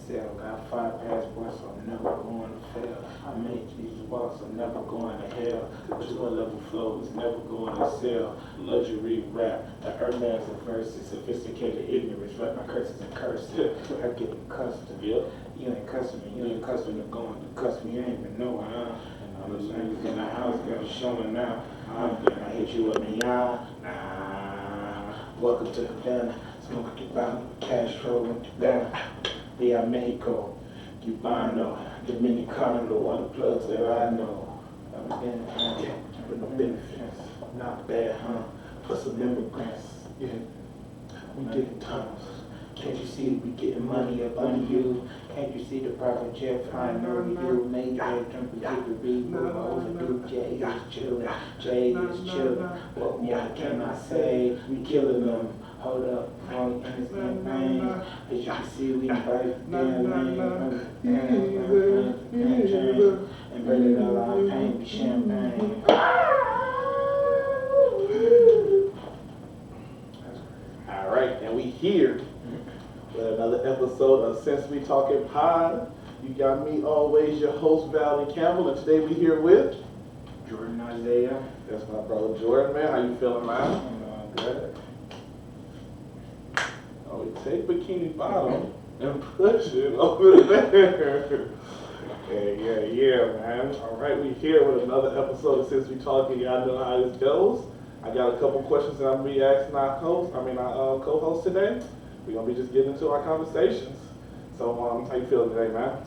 sell. Got 5 passports, so I'm never going to fail. I made these walks, I'm never going to hell. But you level flows, never going to sell. Luxury rap, the Hermes and verses, sophisticated ignorance, like my curses and curses. I get accustomed. You ain't accustomed, you ain't accustomed to going to custom, you ain't even know, huh? I'm the same in the house, girl, showing now. I'm gonna hit you with me, nah. Welcome to Havana, smoking Cubano, cash flow, Cubana. Via Mexico, Cubano, Dominicano, all the plugs that I know. I've been with no benefits, not bad, huh? For some immigrants, yeah. We digging tunnels. Can't you see we getting money up under you? Can't you see the private jet flying over you? Mayday, jumping hickory, move overdue. Jay is chillin', Jay is chillin'. What more can I say? We killing them. Hold up, all in this campaign. As you can see, we invite damn lane, and bring it all our pain, be champagne. All right, and we here with another episode of Since We Talking Pod. You got me always, your host, Valerie Campbell, and today we here with Jordan Isaiah. That's my brother Jordan, man. How you feeling, man? I'm good. Oh, we take Bikini Bottom and push it over there. Yeah, man. All right, we here with another episode of Since We Talking. Y'all know how this goes. I got a couple questions that I'm gonna be asking our co-host today. We're gonna be just getting into our conversations. So, how you feeling today, man?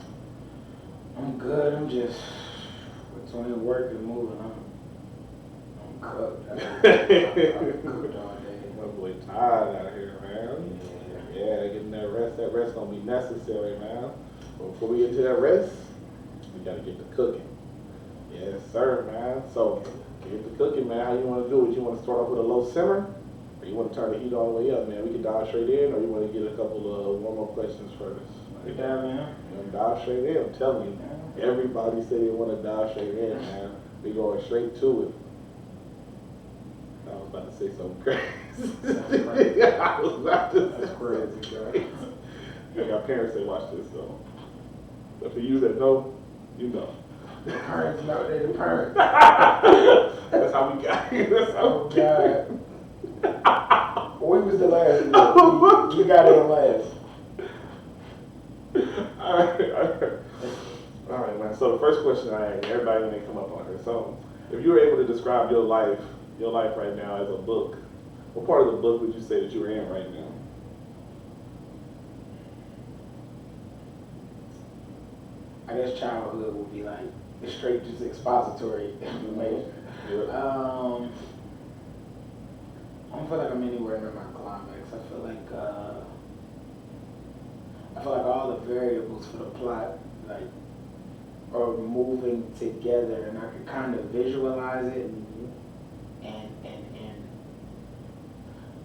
I'm good. I'm just between work and moving. I'm cooked. I'm cooked all day. My boy tired out here, man. Yeah, getting that rest. That rest gonna be necessary, man. But before we get to that rest, we gotta get to cooking. Yes, sir, man. So, get to cooking, man. How you want to do it? You want to start off with a low simmer? Or you want to turn the heat all the way up, man? We can dive straight in, or you want to get a couple of warm-up questions first? We dive in. You want to dive straight in? I'm telling you. Everybody say they want to dive straight in, man. We going straight to it. I was about to say something crazy. I was about to say something crazy. I got parents that watch this, though. But for you that know, you know. The parents know they the parents. That's how we got here. That's how we got it. We was the last. We got in last. All right, man. So the first question I ask everybody when they come up on here. So, if you were able to describe your life right now as a book, what part of the book would you say that you're in right now? I guess childhood would be like straight just expository information. I don't feel like I'm anywhere near my climax. I feel like all the variables for the plot like are moving together, and I can kind of visualize it. And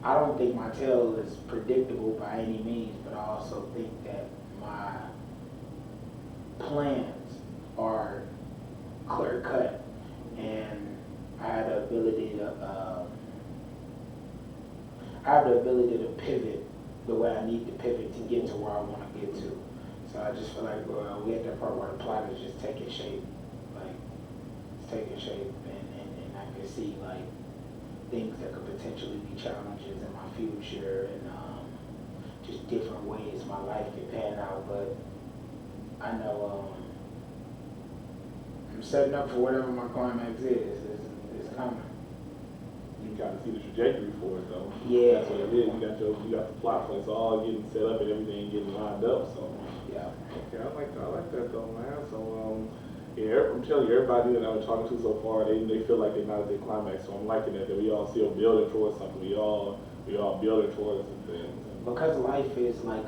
I don't think my tale is predictable by any means, but I also think that my plans are clear cut, and I have the ability to pivot the way I need to pivot to get to where I want to get to. So I just feel like we at that part where the plot is just taking shape, and I can see like things that could potentially be challenges in my future, and just different ways my life could pan out. But I know I'm setting up for whatever my climax is. It's coming. You got to see the trajectory for it, though. Yeah. That's what it is. You got the plot for it. It's all getting set up and everything getting lined up. So yeah. Okay, I like that though, man. So yeah, I'm telling you, everybody that I've been talking to so far, they feel like they're not at their climax. So I'm liking that we all still building towards something. We all building towards some things. Because life is like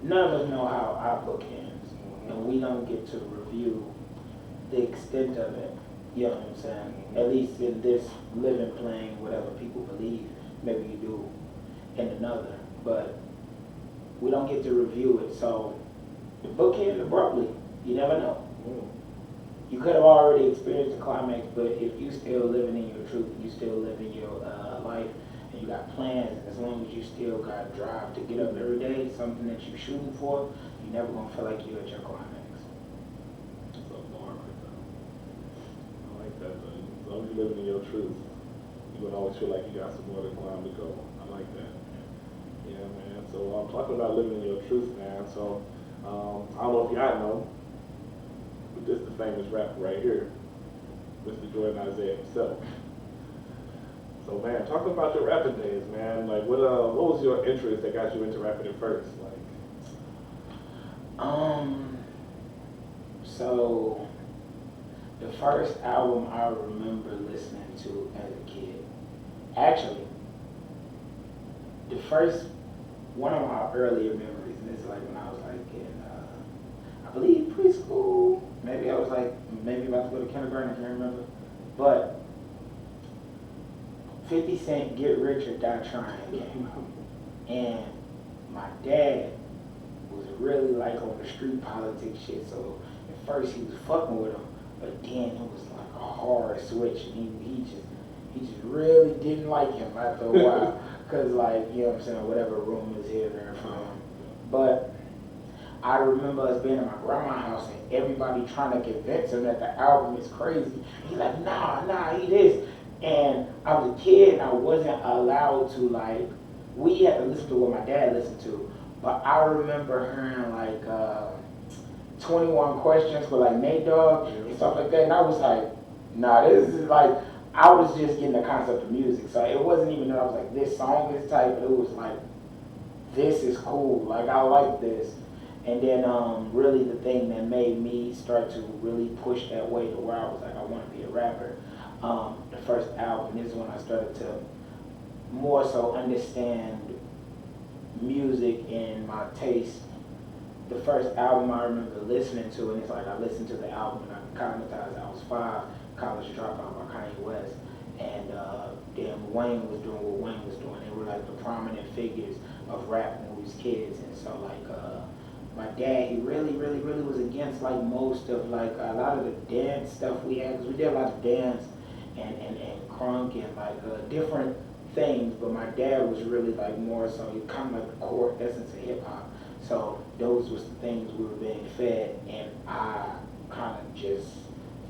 none of us know how our book ends, and we don't get to review the extent of it. You know what I'm saying? At least in this living plane, whatever people believe, maybe you do in another, but we don't get to review it. So the book ends abruptly. You never know. You could have already experienced the climax, but if you still living in your truth, you still living your life, and you got plans, as long as you still got drive to get up every day, something that you're shooting for, you're never gonna feel like you're at your climax. So bar right there. I like that though. As long as you're living in your truth, you're gonna always feel like you got some more to climb to go. I like that. Yeah, man. So talking about living in your truth, man. So I don't know if y'all know, but this is the famous rapper right here, Mr. Jordan Isaiah himself. So man, talking about your rapping days, man. Like, what was your interest that got you into rapping at first? Like, so the first album I remember listening to as a kid, actually, one of my earlier memories, and it's like when I was like in, I believe preschool, maybe I was like, maybe about to go to kindergarten, I can't remember, but 50 Cent Get Rich or Die Trying came out, and my dad was really like on the street politics shit, so at first he was fucking with him, but then it was like a hard switch, and he just really didn't like him after a while, cause like, you know what I'm saying, whatever rumors here and there from him. But I remember us being in my grandma's house and everybody trying to convince him that the album is crazy. He's like, nah, he this. And I was a kid and I wasn't allowed to, like, we had to listen to what my dad listened to. But I remember hearing like 21 Questions for like Nate Dogg and stuff like that. And I was like, nah, this is like, I was just getting the concept of music. So it wasn't even that I was like, this song is tight, but it was like, this is cool. Like, I like this. And then really the thing that made me start to really push that way to where I was like, I want to be a rapper. The first album, this is when I started to more so understand music and my taste. The first album I remember listening to, and it's like I listened to the album and I acclimatized. I was 5, College Dropout by Kanye West, and then Wayne was doing what Wayne was doing. They were like the prominent figures of rap when we was kids, and so like my dad, he really was against like most of like a lot of the dance stuff we had, because we did a lot of dance and crunk and like different things, but my dad was really like more so, he kind of like the core essence of hip hop. So those was the things we were being fed, and I kind of just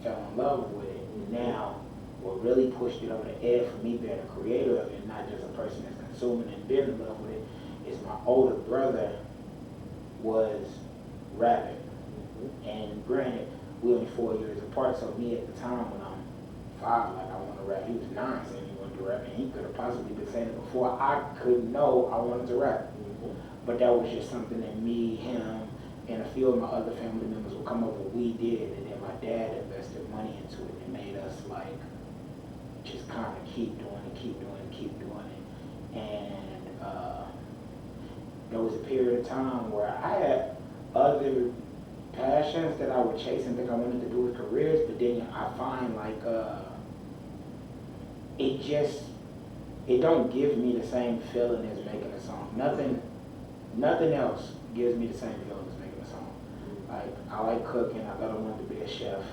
fell in love with it. Now, what really pushed it over the edge for me being a creator of it, not just a person that's consuming and being in love with it, is my older brother was rapping. And granted, we only 4 years apart, so me at the time when I'm 5, like I want to rap, he was 9 saying he wanted to rap, and he could have possibly been saying it before I could know I wanted to rap. But that was just something that me, him, and a few of my other family members would come up with, we did, and then my dad invested money into it and made us like just kind of keep doing it. And there was a period of time where I had other passions that I would chase and think I wanted to do with careers, but then I find like it don't give me the same feeling as making a song. Nothing else gives me the same feeling as making a song. Like, I like cooking. I thought I wanted to be a chef.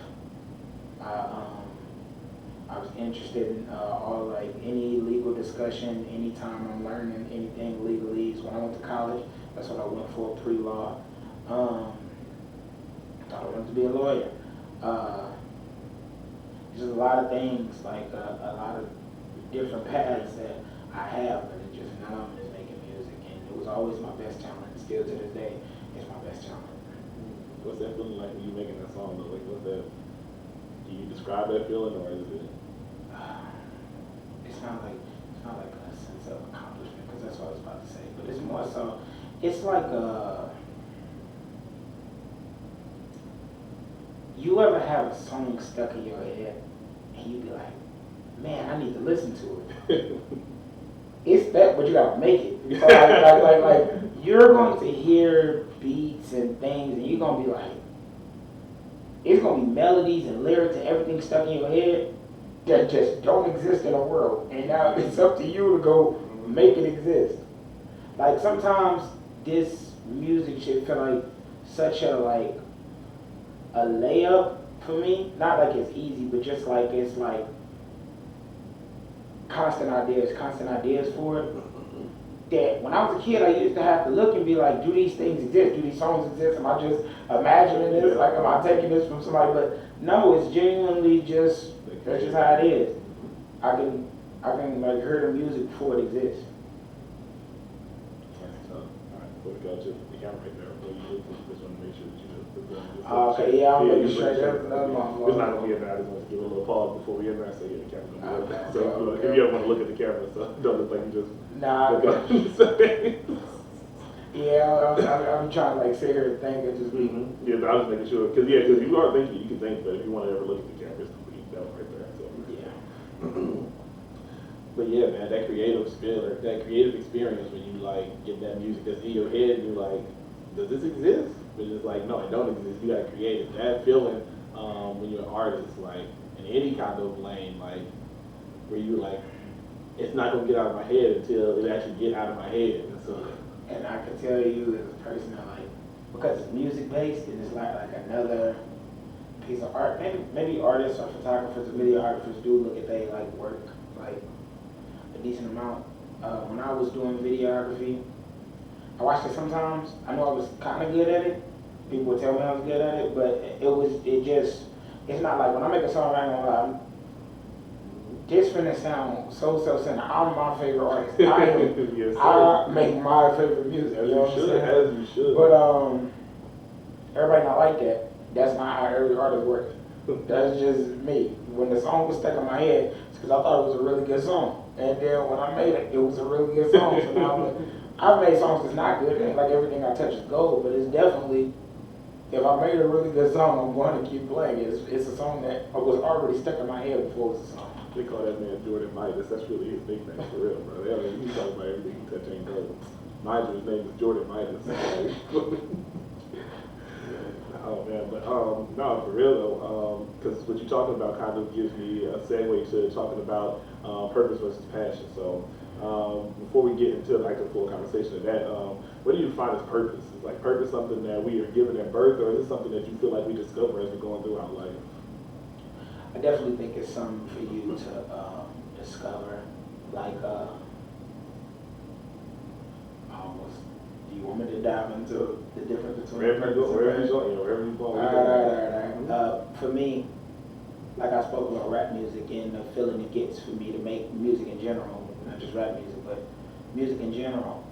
I was interested in all like any legal discussion, anytime I'm learning anything legalese. When I went to college, that's what I went for, pre-law. I thought I wanted to be a lawyer. There's a lot of things, like a lot of different paths that I have, but it just none of them is making music. And it was always my best talent, and still to this day, it's my best talent. what's that feeling like when you making that song though? Like, what's that? Can you describe that feeling, or is it? It's not like a sense of accomplishment, because that's what I was about to say. But it's more so, it's like you ever have a song stuck in your head, and you be like, man, I need to listen to it. It's that, but you gotta make it. So like you're going to hear beats and things, and you're gonna be like, it's gonna be melodies and lyrics and everything stuck in your head that just don't exist in the world. And now it's up to you to go make it exist. Like, sometimes this music shit feel like such a layup for me. Not like it's easy, but just like it's like constant ideas for it. That when I was a kid, I used to have to look and be like, do these things exist? Do these songs exist? Am I just imagining this? Like, am I taking this from somebody? But no, it's genuinely just, that's just how it is. I can like hear the music before it exists. Before we go to the camera right there, before you just want to make sure that you Okay, yeah, I'm making sure it's that's my fault. not going to be in there. I just want to give a little pause before we end there so yeah, the camera's going to be Okay, so okay. if you ever want to look at the camera, so don't look like you just Nah, look up and say. yeah, I'm trying to like sit here and think and just be. Yeah, but I was making sure, because if you are thinking, you can think, but if you want to ever look at the camera, it's completely down right there. So. Yeah. But yeah, man, that creative skill or that creative experience when you like get that music that's in your head and you're like, does this exist? But it's like, no, it don't exist. You gotta create it. That feeling when you're an artist, like in any kind of lane, like where you like, it's not gonna get out of my head until it actually get out of my head. And so, And I can tell you as a person that like, because it's music based and it's like another piece of art. Maybe artists or photographers or videographers do look at they like work like a decent amount. When I was doing videography, I watched it sometimes. I know I was kind of good at it. People would tell me I was good at it, but it's not like when I make a song, I ain't gonna lie, this finna sound so center. I'm my favorite artist. I am. yes, I make my favorite music. as You know you what I'm should, saying? as you should. But everybody not like that. That's not how every artist works. That's just me. When the song was stuck in my head, it's because I thought it was a really good song. And then when I made it, it was a really good song. So now I've made songs that's not good. It ain't like everything I touch is gold, but it's definitely, if I made a really good song, I'm going to keep playing it. It's a song that was already stuck in my head before it was a song. They call that man Jordan Midas. That's really his nickname for real, bro. He talk about everything he touch ain't gold. Mind you, his name is Jordan Midas. Oh man, but no, for real though, because what you're talking about kind of gives me a segue to talking about purpose versus passion. So before we get into like the full conversation of that, what do you define as purpose? Is like purpose something that we are given at birth, or is it something that you feel like we discover as we're going through our life? I definitely think it's something for you to discover. Like, do you want me to dive into the difference between Wherever you go, wherever you go. All right. For me, like I spoke about rap music and the feeling it gets for me to make music in general, not just rap music, but music in general.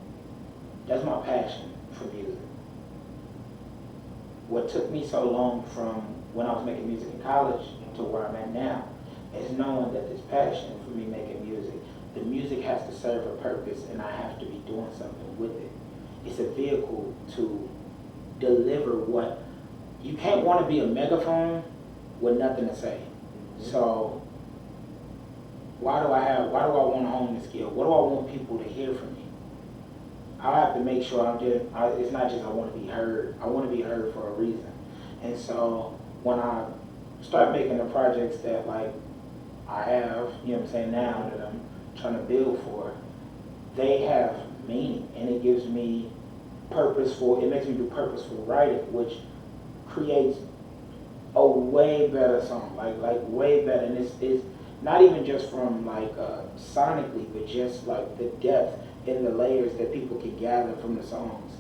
That's my passion for music. What took me so long from when I was making music in college to where I'm at now is knowing that this passion for me making music, the music has to serve a purpose and I have to be doing something with it. It's a vehicle to deliver what, you can't want to be a megaphone with nothing to say. So why do I want to hone this skill? What do I want people to hear from me? I have to make sure it's not just I want to be heard. I want to be heard for a reason. And so when I start making the projects that like I have, you know what I'm saying, now that I'm trying to build for, they have meaning and it gives me it makes me do purposeful writing, which creates a way better song, like way better. And it's not even just from like sonically, but just like the depth and the layers that people can gather from the songs.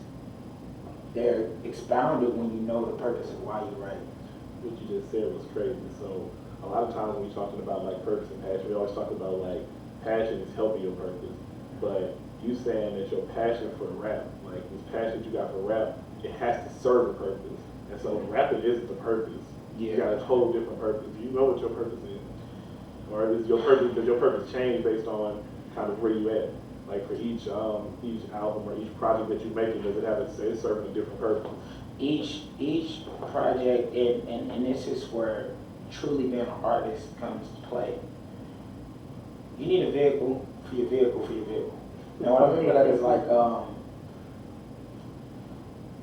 They're expounded when you know the purpose of why you write. What you just said was crazy. So a lot of times when we're talking about like purpose and passion, we always talk about like passion is helping your purpose. But you saying that your passion for rap, like this passion you got for rap, it has to serve a purpose. And so rapping isn't the purpose. You got a total different purpose. You know what your purpose is. Or does your purpose change based on kind of where you at? Like for each album or each project that you're making, does it have it's serving a different purpose? Each project, and this is where truly being an artist comes to play. You need a vehicle for your vehicle for your vehicle. Now what I mean by that is like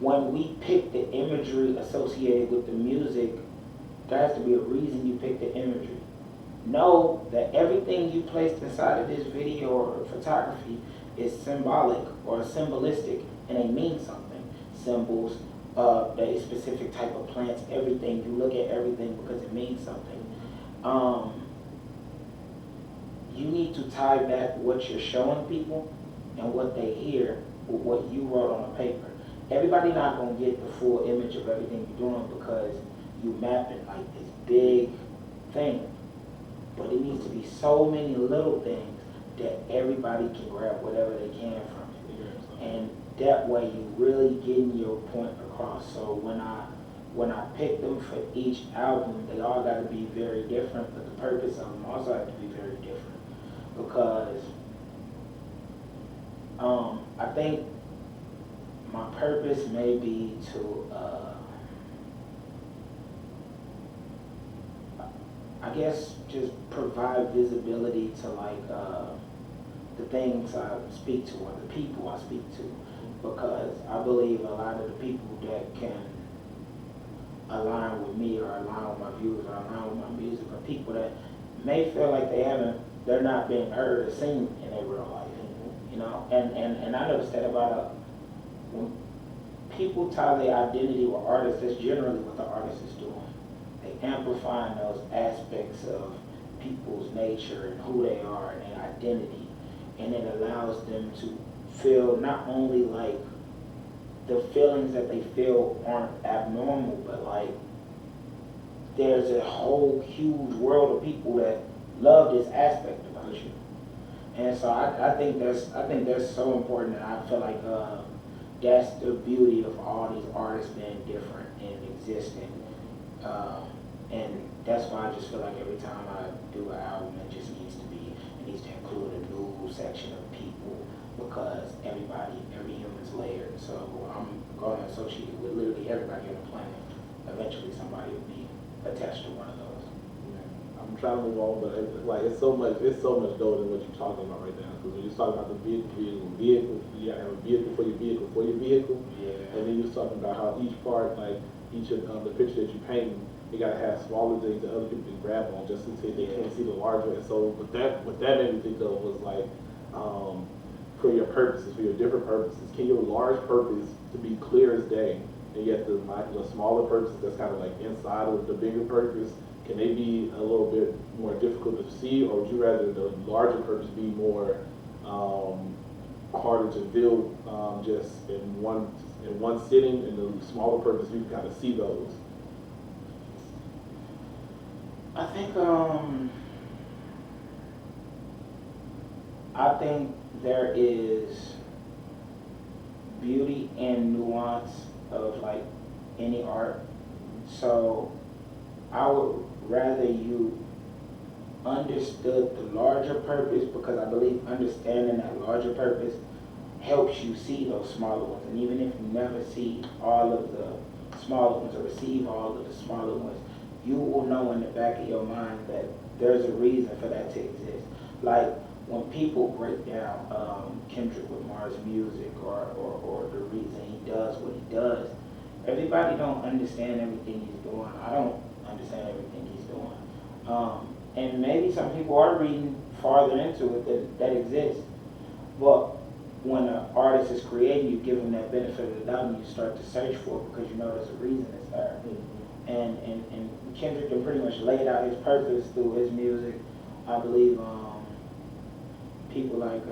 when we pick the imagery associated with the music, there has to be a reason you pick the imagery. Know that everything you placed inside of this video or photography is symbolic or symbolistic and they mean something. Symbols, a specific type of plants, everything. You look at everything because it means something. you need to tie back what you're showing people and what they hear with what you wrote on the paper. Everybody not gonna get the full image of everything you're doing because you mapping like this big thing. But it needs to be so many little things that everybody can grab whatever they can from it. And that way you really getting your point across. So when I pick them for each album, they all got to be very different, but the purpose of them also have to be very different. Because I think my purpose may be to, I guess, just provide visibility to like the things I speak to or the people I speak to. Because I believe a lot of the people that can align with me or align with my views or align with my music are people that may feel like they're not being heard or seen in their real life, you know. And I noticed that about when people tie their identity with artists, that's generally what the artist is doing. They amplifying those aspects of people's nature and who they are and their identity, and it allows them to feel not only like the feelings that they feel aren't abnormal, but like there's a whole huge world of people that love this aspect about you. And so I think that's so important, and I feel like that's the beauty of all these artists being different and existing. And that's why I just feel like every time I do an album, it needs to include a new section of people, because every human's layered. So I'm going to associate with literally everybody on the planet. Eventually somebody will be attached to one of those. Yeah. I'm trying to move on, but it's so much gold in what you're talking about right now. Because when you're talking about the vehicle, you gotta have a vehicle for your vehicle. Yeah. And then you're talking about how each part, like each of the picture that you're painting, you gotta have smaller things that other people can grab on just in case they can't see the larger. And so what that made me think of was like, for your purposes, for your different purposes, can your large purpose to be clear as day, and yet the smaller purpose that's kind of like inside of the bigger purpose, can they be a little bit more difficult to see, or would you rather the larger purpose be more harder to build just in one sitting, and the smaller purpose you can kind of see those? I think there is beauty and nuance of like any art. So I would rather you understood the larger purpose, because I believe understanding that larger purpose helps you see those smaller ones. And even if you never see all of the smaller ones or receive all of the smaller ones, you will know in the back of your mind that there's a reason for that to exist. Like when people break down Kendrick Lamar's music or the reason he does what he does, everybody don't understand everything he's doing. I don't understand everything he's doing. And maybe some people are reading farther into it that exists. But when an artist is creating, you give them that benefit of the doubt and you start to search for it because you know there's a reason it's there. And Kendrick pretty much laid out his purpose through his music. I believe people like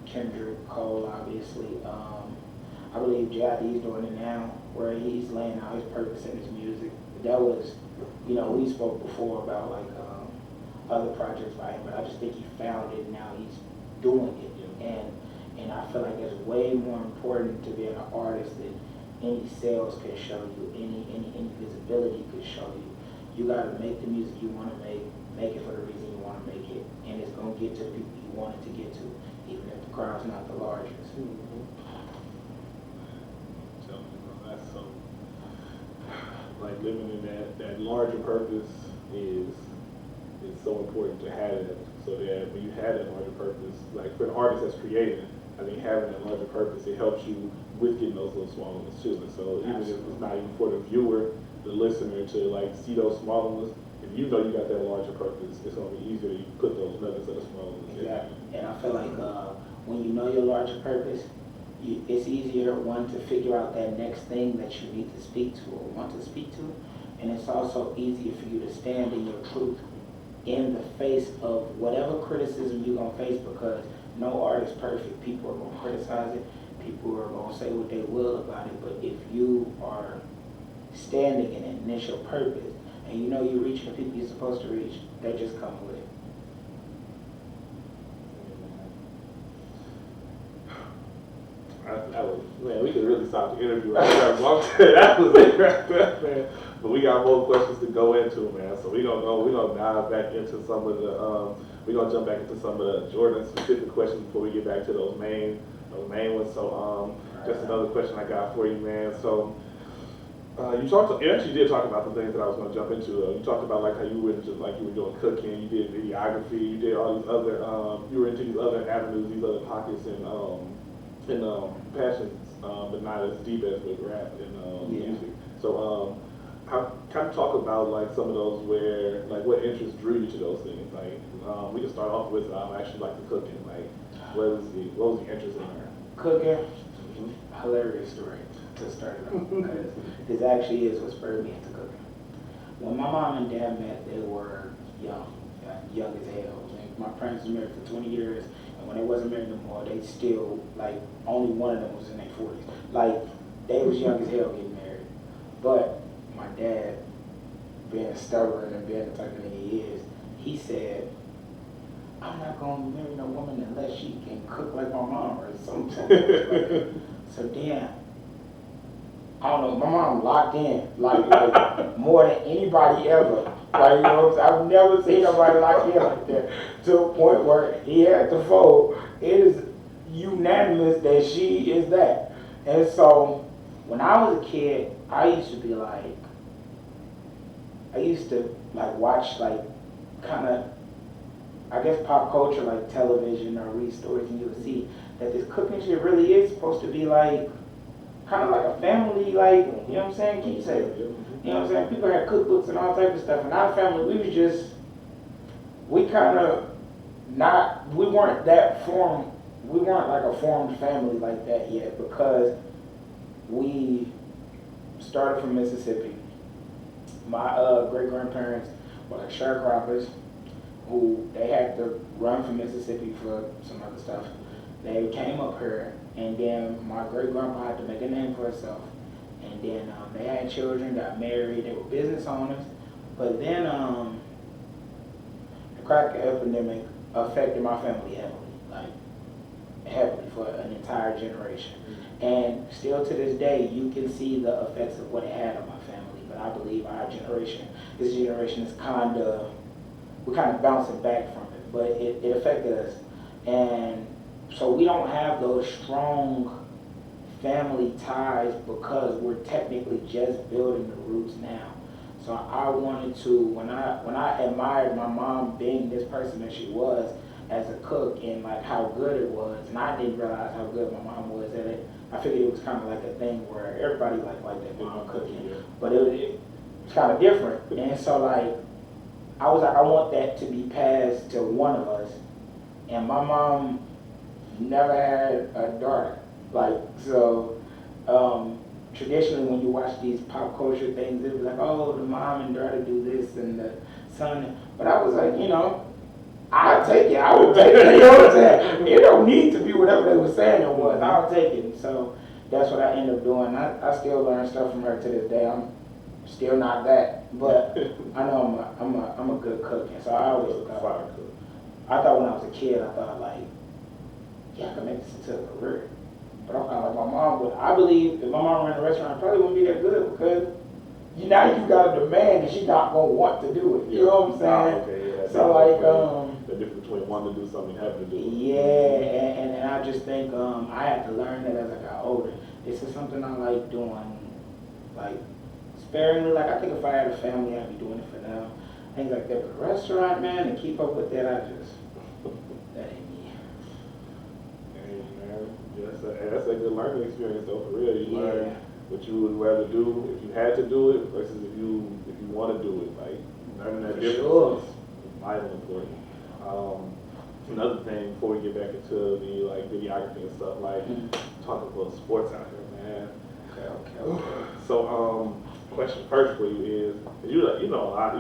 Kendrick Cole, obviously. I believe J.I.D.'s doing it now, where he's laying out his purpose in his music. That was, we spoke before about like other projects by him, but I just think he found it, now he's doing it. And I feel like it's way more important to be an artist than any sales can show you, any visibility could show you. You gotta make the music you wanna make it for the reason you wanna make it, and it's gonna get to the people you want it to get to, even if the crowd's not the largest. That's so, like living in that larger purpose is so important to have it, so that when you have that larger purpose, like for the artist that's creating, I think having that larger purpose, it helps you with getting those little smaller ones too. And so even if it's not even for the viewer, the listener, to like see those smaller ones, if you know you got that larger purpose, it's gonna be easier to put those nuggets of the smaller ones. Exactly. And I feel like when you know your larger purpose, it's easier, one, to figure out that next thing that you need to speak to or want to speak to, and it's also easier for you to stand in your truth in the face of whatever criticism you're gonna face, because no art is perfect. People are gonna criticize it. People are gonna say what they will about it. But if you are standing in an initial purpose, and you know you're reaching the people you're supposed to reach, they just come with it. That was, man, we could really stop the interview right there. That was it right there, man. But we got more questions to go into, man. So we're gonna dive back into some of the, we're gonna jump back into some of the Jordan specific questions before we get back to those main ones. So just another question I got for you, man. So you actually did talk about the things that I was gonna jump into. You talked about like how you were just like you were doing cooking, you did videography, you did all these other, you were into these other avenues, these other pockets and passions, but not as deep as with rap and music. So how kind of talk about like some of those where like what interests drew you to those things. Like we can start off with actually like the cooking. Like what was the interest in her? Cooking, hilarious story to start it off, because this actually is what spurred me into cooking. When my mom and dad met, they were young as hell. Like, my parents were married for 20 years, and when they wasn't married no more, they still, like, only one of them was in their 40s. Like, they was young as hell getting married. But my dad, being stubborn and being the type of nigga he is, he said, I'm not going to marry no woman unless she can cook like my mom or something. So then, I don't know, my mom locked in, like more than anybody ever. Like, you know what I'm saying? I've never seen nobody locked in like that, to a point where he had to fold. It is unanimous that she is that. And so, when I was a kid, I used to watch like kind of, I guess, pop culture, like television, or read stories, and you would see that this cooking shit really is supposed to be like, kind of like a family, like, you know what I'm saying, keepsake. You know what I'm saying? People had cookbooks and all type of stuff, and our family, we weren't like a formed family like that yet, because we started from Mississippi. My great-grandparents were like sharecroppers, who they had to run from Mississippi for some other stuff. They came up here, and then my great-grandpa had to make a name for herself. And then they had children, got married, they were business owners. But then the crack epidemic affected my family heavily for an entire generation. And still to this day, you can see the effects of what it had on my family. But I believe our generation, this generation is we're kind of bouncing back from it, but it affected us. And so we don't have those strong family ties, because we're technically just building the roots now. So I wanted to, when I admired my mom being this person that she was as a cook, and like how good it was, and I didn't realize how good my mom was at it. I figured it was kind of like a thing where everybody liked their mom cooking, but it was kind of different. And so like, I was like, I want that to be passed to one of us. And my mom never had a daughter. Like, so traditionally when you watch these pop culture things, it was like, oh, the mom and daughter do this and the son. But I was like, I'll take it. I would take it. You know what I'm saying? It don't need to be whatever they were saying it was. I'll take it. And so that's what I ended up doing. I still learn stuff from her to this day. I'm still not that, but I know I'm a good cook, and so I always thought. I thought when I was a kid, I thought like, yeah, I could make this into a career. But I'm kind of like my mom would. I believe if my mom ran a restaurant, I probably wouldn't be that good, because now you got a demand, and she's not gonna want to do it. You know what I'm saying? Okay, yeah. So like, the difference between wanting to do something and having to do it. Yeah, and I just think I had to learn that as I got older. This is something I like doing, like sparingly. Like, I think if I had a family, I'd be doing it for them. Things like that. But a restaurant, man, and keep up with that, that ain't me. Hey, man, that's a good learning experience though, for real. You learn what you would rather do if you had to do it versus if you want to do it. Like, learning that difference is vitally important. Another thing before we get back into the like videography and stuff, like talking about sports out here, man. Okay. So, question first for you is, you know a lot.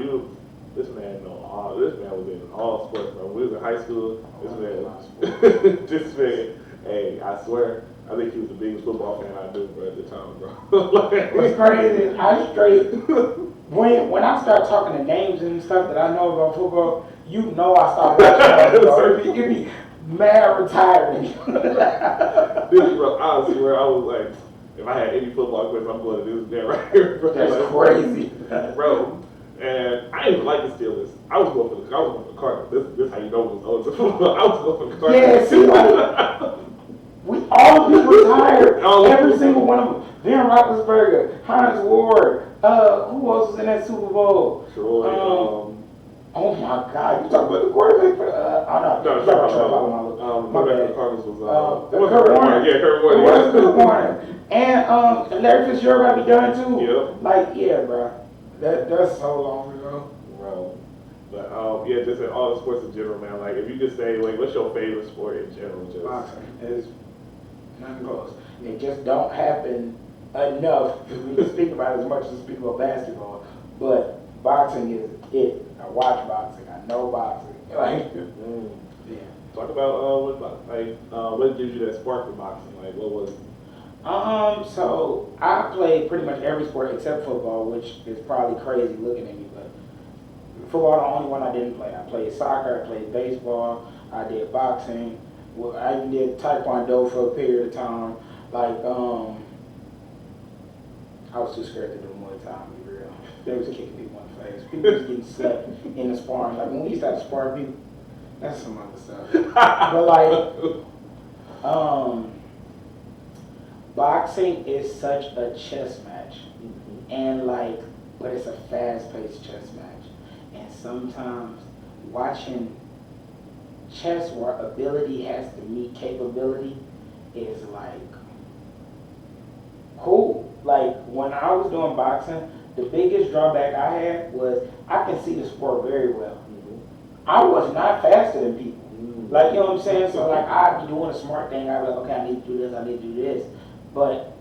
This man know all. This man was in all sports, bro. When we was in high school, this man, hey, I swear, I think he was the biggest football fan I knew, bro, at the time, bro. What's crazy is I straight, when I start talking the names and stuff that I know about football, you know I start watching bro. It'd be mad retiring. This, bro, I swear, I was like, if I had any football equipment, I'm going to this man right here, bro. That's crazy. Bro. And I didn't even like the Steelers. I was going for the Cardinals. This how you know it was old. I was going for the Cardinals. Yeah, see, like, we all people retired. Every single one of them. Ben Roethlisberger, Heinz Ward. Who else was in that Super Bowl? Troy. Oh my God! You talking about the quarterback for? My bad. The Cardinals was Kurt Warner. Yeah, Kurt Warner. It was Kurt Warner. And Larry Fitzgerald got to be done too. Yep. Like, yeah, bro. That's so long ago. Bro. But yeah, just in all the sports in general, man. Like, if you could say, like, what's your favorite sport in general? Just boxing is nothing close. It just don't happen enough for me to speak about it as much as speak about basketball. But boxing is it. I watch boxing. I know boxing. Like, yeah. Talk about what gives you that spark for boxing? Like, what was? So I played pretty much every sport except football, which is probably crazy looking at me, but football the only one I didn't play. I played soccer, I played baseball, I did boxing, I even did taekwondo for a period of time. Like, I was too scared to do Muay Thai, to be real. They was kicking people in the face. People was getting slapped in the sparring. Like, when we used to have to spar people, that's some other stuff. But like, boxing is such a chess match, and like, but it's a fast-paced chess match. And sometimes watching chess where ability has to meet capability is like cool. Like, when I was doing boxing, the biggest drawback I had was I can see the sport very well. I was not faster than people. Like, you know what I'm saying? So like, I'd be doing a smart thing. I'd be like, okay, I need to do this, I need to do this. But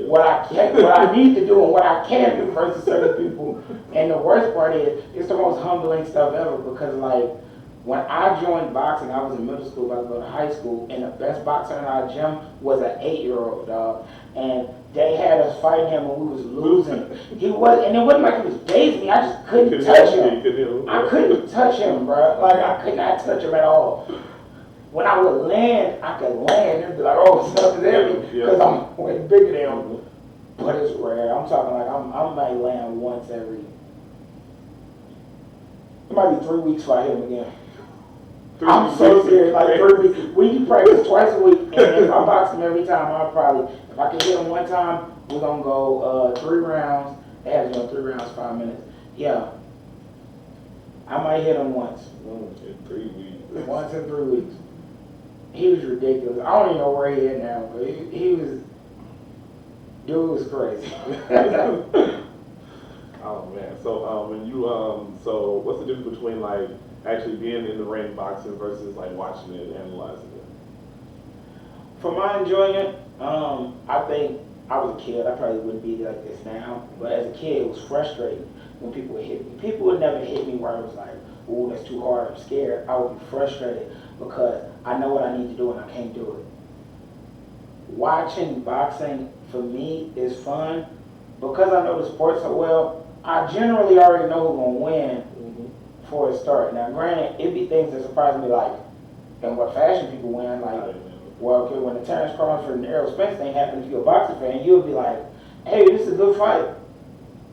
what I need to do and what I can do versus certain people. And the worst part is, it's the most humbling stuff ever, because like, when I joined boxing, I was in middle school, I was going to high school, and the best boxer in our gym was an 8-year-old dog. And they had us fighting him when we was losing. And it wasn't like he was dazing me, I just couldn't touch him. I couldn't touch him, bro. Like, I could not touch him at all. When I would land, I could land and be like, oh, something's heavy, because I'm way bigger than him. But it's rare. I'm talking like I might land once every, it might be 3 weeks before I hit him again. I'm so serious, like 3 weeks. We practice twice a week, and if I box him every time, I'll probably, if I can hit him one time, we're going to go 3 rounds. It has been 3 rounds, 5 minutes. Yeah. I might hit him once. In 3 weeks. Once in 3 weeks. He was ridiculous. I don't even know where he is now, but he was, dude was crazy. Oh man, so when you so what's the difference between like actually being in the ring boxing versus like watching it and analyzing it? For my enjoyment, I think I was a kid. I probably wouldn't be like this now, but as a kid, it was frustrating when people would hit me. People would never hit me where I was like, "Ooh, that's too hard. I'm scared." I would be frustrated because I know what I need to do and I can't do it. Watching boxing for me is fun because I know the sport so well. I generally already know who's gonna win before it starts. Now, granted, it'd be things that surprise me, like in what fashion people win. Like, well, okay, when the Terrence Crawford and Errol Spence thing happened, if you're a boxing fan, you'll be like, "Hey, this is a good fight."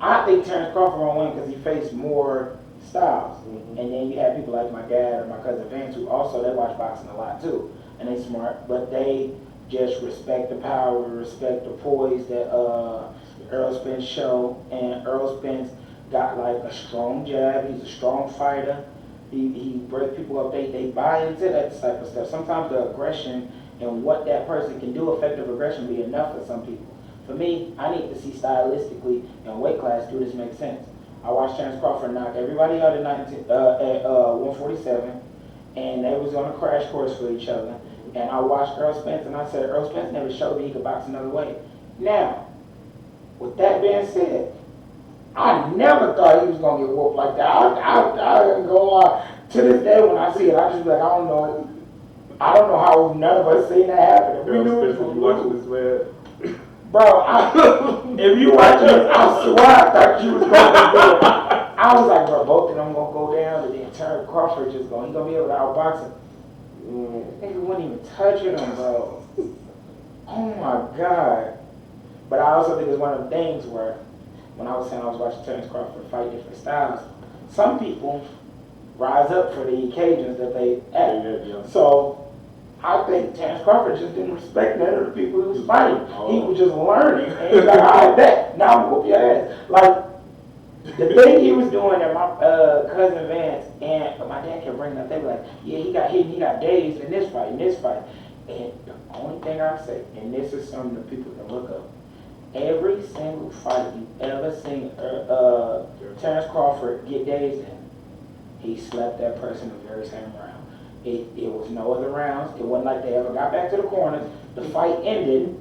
I think Terrence Crawford won't win because he faced more styles. And then you have people like my dad or my cousin Vance who also, they watch boxing a lot too. And they smart, but they just respect the power, respect the poise that Errol Spence show. And Errol Spence got like a strong jab. He's a strong fighter. He breaks people up. They buy into that type of stuff. Sometimes the aggression and what that person can do, effective aggression, be enough for some people. For me, I need to see stylistically and weight class, do this make sense. I watched Terrence Crawford knock everybody out at 147, and they was on a crash course for each other. And I watched Errol Spence, and I said, Errol Spence never showed me he could box another way. Now, with that being said, I never thought he was gonna get whooped like that. I ain't gonna lie. To this day, when I see it, I just be like, I don't know. I don't know how none of us seen that happen. If we knew it was you watching this, man. bro, if you watch it, I swear I thought you was gonna do it. I was like, bro, both of them gonna go down, and then Terrence Crawford just going, he gonna be able to outbox him. Nigga wasn't even touching him, bro. Oh my God. But I also think it's one of the things where, when I was saying I was watching Terrence Crawford fight different styles, some people rise up for the occasions that they act. Yeah. So I think Terrence Crawford just didn't respect none of the people he was fighting. He was just learning. And he's like, all right, bet. Now I'm gonna whoop your ass. Like, the thing he was doing at my cousin Vance, and my dad kept bringing up, they were like, yeah, he got hit and he got dazed in this fight, And the only thing I say, and this is something that people can look up, every single fight you ever seen Terrence Crawford get dazed in, he slept that person the very same round. It was no other rounds. It wasn't like they ever got back to the corners. The fight ended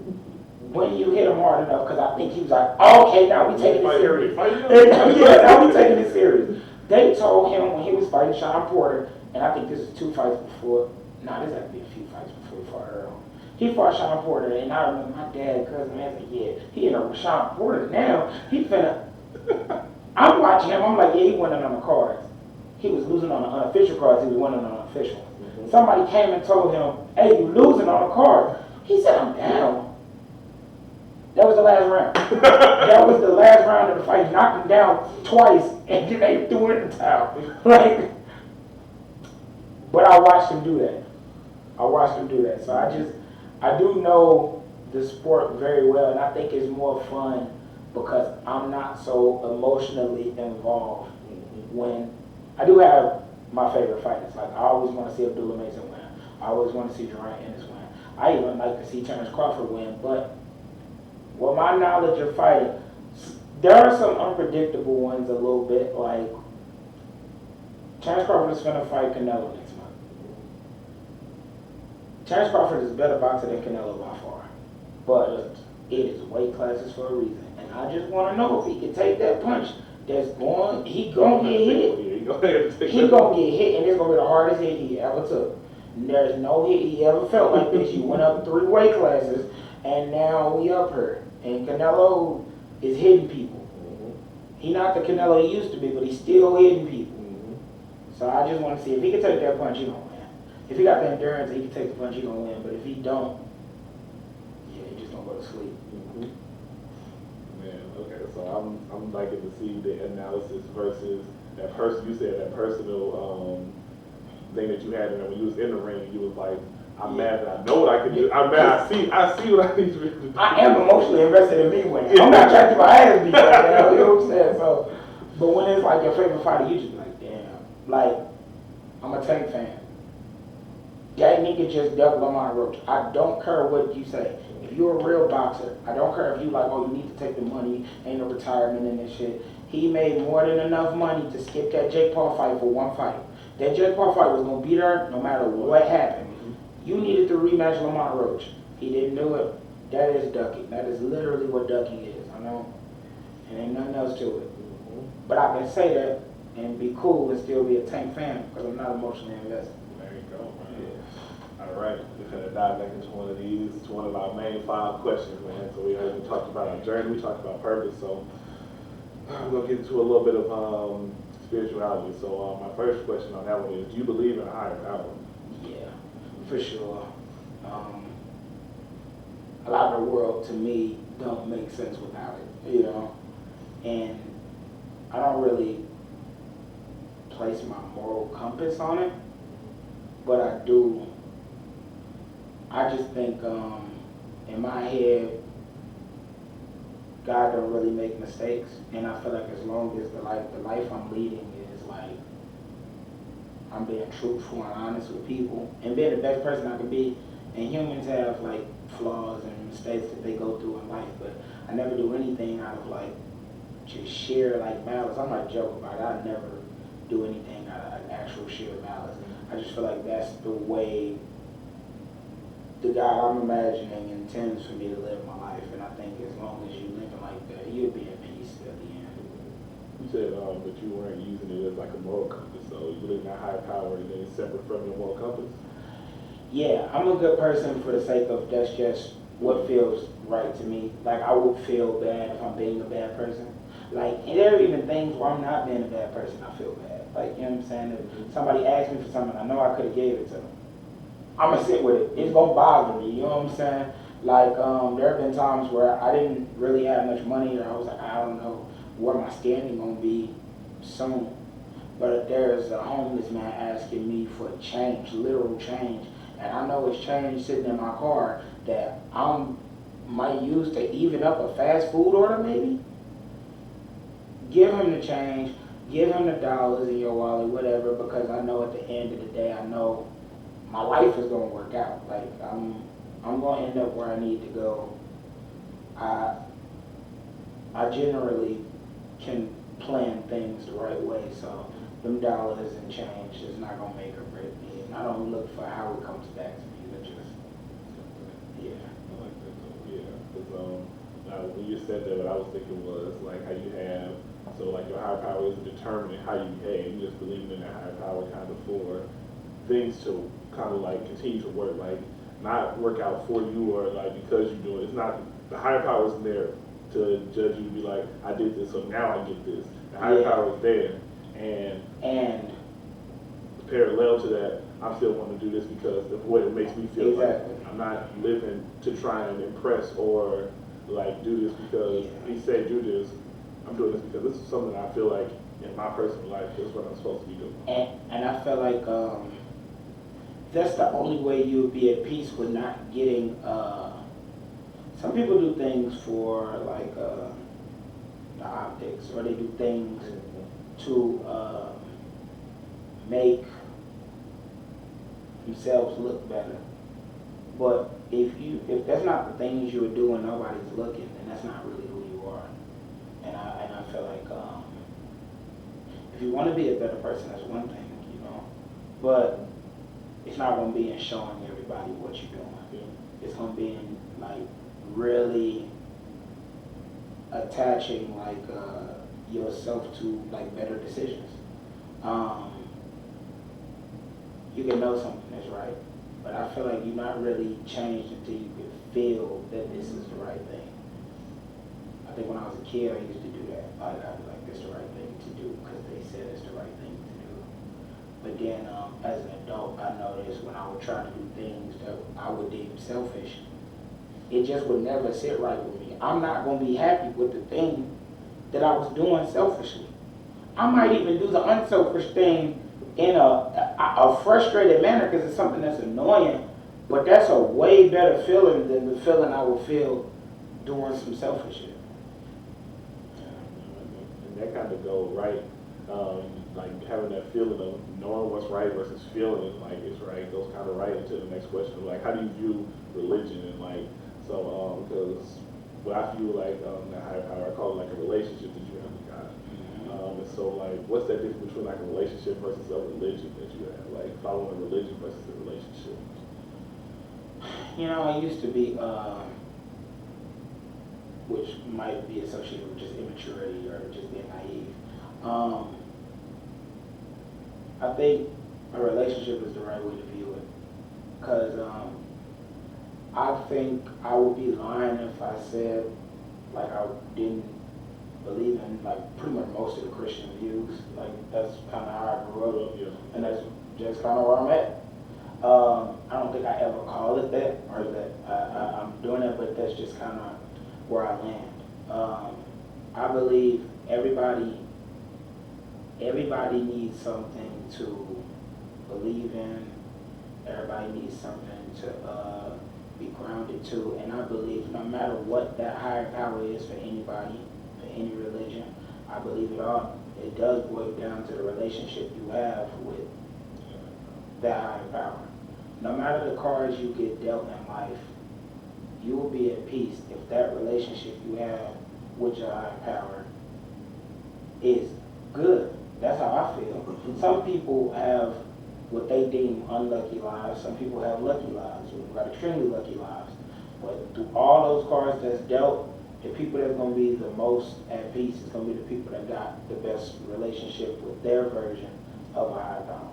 when you hit him hard enough, because I think he was like, oh, okay, now we taking it serious. Yeah, now we taking it serious. They told him when he was fighting Sean Porter, and I think this is 2 fights before, this had to be a few fights before he fought Earl. He fought Sean Porter, and I remember my dad, cousin, man, said, yeah, he in a Sean Porter now. He finna, I'm watching him, I'm like, yeah, he winning on the cards. He was losing on the unofficial cards, he was winning on the official. Somebody came and told him, hey, you losing on the card. He said, I'm down. That was the last round. That was the last round of the fight. He knocked him down twice, and then they threw in the towel. Like, but I watched him do that. So I do know the sport very well, and I think it's more fun because I'm not so emotionally involved. When I do have my favorite fighters, like I always want to see Abdullah Mason win. I always want to see Durant Ennis win. I even like to see Terrence Crawford win, but with my knowledge of fighting, there are some unpredictable ones a little bit, like Terrence Crawford is going to fight Canelo next month. Terrence Crawford is a better boxer than Canelo by far, but it is weight classes for a reason. And I just want to know if he can take that punch that's going, he going to get hit. He going to get hit, and it's going to be the hardest hit he ever took. And there's no hit he ever felt like this. You went up 3 weight classes, and now we up here. And Canelo is hitting people. He not the Canelo he used to be, but he's still hitting people. So I just want to see if he can take that punch, he gonna win. If he got the endurance, he can take the punch, he gonna win. But if he don't, yeah, he just gonna go to sleep. Man, okay, so I'm liking to see the analysis versus that person. You said that personal thing that you had, and when you was in the ring, you was like, I'm mad that I know what I can do. I'm mad. I see what I need to do. I am emotionally invested in me winning. I'm not trying to get my ass beat right now. You know what I'm saying? So, but when it's like your favorite fighter, you just be like, damn. Like, I'm a Tank fan. That nigga just doubled Lamont Roach. I don't care what you say. If you're a real boxer, I don't care if you like, oh, you need to take the money, ain't no retirement and this shit. He made more than enough money to skip that Jake Paul fight for 1 fight. That Jake Paul fight was gonna be there no matter what happened. You needed to rematch Lamont Roach. He didn't do it. That is ducking. That is literally what ducking is. I know. And ain't nothing else to it. But I can say that and be cool and still be a Tank fan because I'm not emotionally invested. There you go, man. Yeah. All right. We're going to dive back into one of these. It's one of our main 5 questions, man. So we talked about our journey. We talked about purpose. So we're going to get into a little bit of spirituality. So my first question on that one is, do you believe in a higher power? For sure. A lot of the world, to me, don't make sense without it, you know? And I don't really place my moral compass on it, but I do. I just think in my head, God don't really make mistakes, and I feel like as long as the life I'm leading is like, I'm being truthful and honest with people and being the best person I can be. And humans have like flaws and mistakes that they go through in life, but I never do anything out of like just sheer like malice. I'm not joking about it. I never do anything out of actual sheer malice. I just feel like that's the way the God I'm imagining intends for me to live my life. And I think as long as you living like that, you'll be at peace at the end. You said that you weren't using it as like a moral compass, so you believe in that higher power and then it's separate from your moral compass? Yeah, I'm a good person for the sake of that's just what feels right to me. Like I would feel bad if I'm being a bad person. Like and there are even things where I'm not being a bad person, I feel bad. Like you know what I'm saying? If somebody asks me for something, I know I could have gave it to them. I'm gonna sit with it. It's gonna bother me. You know what I'm saying? Like there have been times where I didn't really have much money, or I was like, I don't know where my standing gonna be soon. But there's a homeless man asking me for change, literal change, and I know it's change sitting in my car that I might use to even up a fast food order maybe. Give him the change, give him the dollars in your wallet, whatever, because I know at the end of the day, I know my life is gonna work out. Like I'm gonna end up where I need to go. I generally can plan things the right way, so them dollars and change is not gonna make or break me. And I don't look for how it comes back to me, but just yeah. I like that though, yeah. Because when you said that, what I was thinking was like how you have, so like your higher power isn't determining how you behave, you just believe in that higher power kind of for things to kind of like continue to work, like not work out for you or like because you do it. It's not, the higher power isn't there to judge you and be like, I did this, so now I get this. The higher power is there, and parallel to that, I still want to do this because of what it makes me feel. Exactly. Like I'm not living to try and impress or like do this because he said do this. I'm doing this because this is something I feel like in my personal life is what I'm supposed to be doing. And I feel like that's the only way you'll be at peace with not getting. Some people do things for like the optics, or they do things to make themselves look better. But if that's not the things you are doing, nobody's looking, then that's not really who you are. And I feel like if you want to be a better person, that's one thing, you know. But it's not going to be in showing everybody what you're doing. It's going to be in like really attaching like yourself to like better decisions. You can know something is right, but I feel like you're not really changed until you can feel that this is the right thing. I think when I was a kid, I used to do that. I'd be like, this is the right thing to do because they said it's the right thing to do. But then as an adult, I noticed when I would try to do things that I would deem selfish, it just would never sit right with me. I'm not going to be happy with the thing that I was doing selfishly. I might even do the unselfish thing in a frustrated manner because it's something that's annoying, but that's a way better feeling than the feeling I would feel doing some selfish shit. And that kind of go right, like having that feeling of knowing what's right versus feeling like it's right goes kind of right into the next question. Like, how do you view religion? And like, so, because what I view like the higher power, I call it like a relationship that you have with God. And so, like, what's that difference between like a relationship versus a religion that you have? Like, following a religion versus a relationship. You know, I used to be, which might be associated with just immaturity or just being naive. I think a relationship is the right way to view it, because I think I would be lying if I said like I didn't believe in like pretty much most of the Christian views. Like that's kind of how I grew up, and that's just kind of where I'm at. I don't think I ever call it that, or that I'm doing it, but that's just kind of where I land. I believe everybody needs something to believe in. Everybody needs something to be grounded to, and I believe no matter what that higher power is for anybody, for any religion, I believe it does boil down to the relationship you have with that higher power. No matter the cards you get dealt in life, you will be at peace if that relationship you have with your higher power is good. That's how I feel. Some people have what they deem unlucky lives. Some people have lucky lives, or got extremely lucky lives. But through all those cards that's dealt, the people that's gonna be the most at peace is gonna be the people that got the best relationship with their version of a higher power.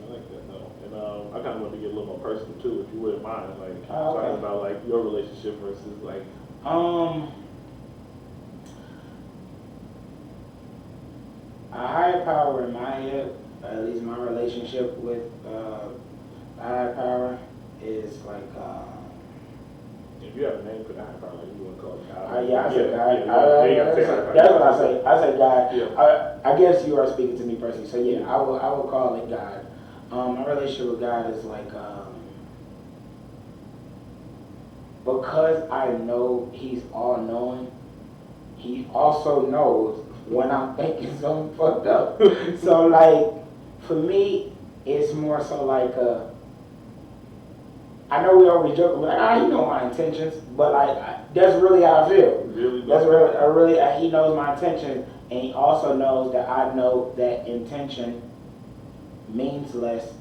I like that though. And I kind of want to get a little more personal too, if you wouldn't mind, like Oh, okay. talking about like your relationship versus like. A higher power in my head, at least my relationship with a higher power is like, If you have a name for the higher power, like you want to call it God. yeah, I said God. Yeah, That's what I say. I say God. Yeah. I guess you are speaking to me personally, so yeah, I will call it God. My relationship with God is like, because I know He's all-knowing, He also knows when I'm thinking something fucked up. So like, for me, it's more so like, I know we always joke like, you know my intentions, but like, that's really how I feel. Really? That's really, he knows my intention, and he also knows that I know that intention means less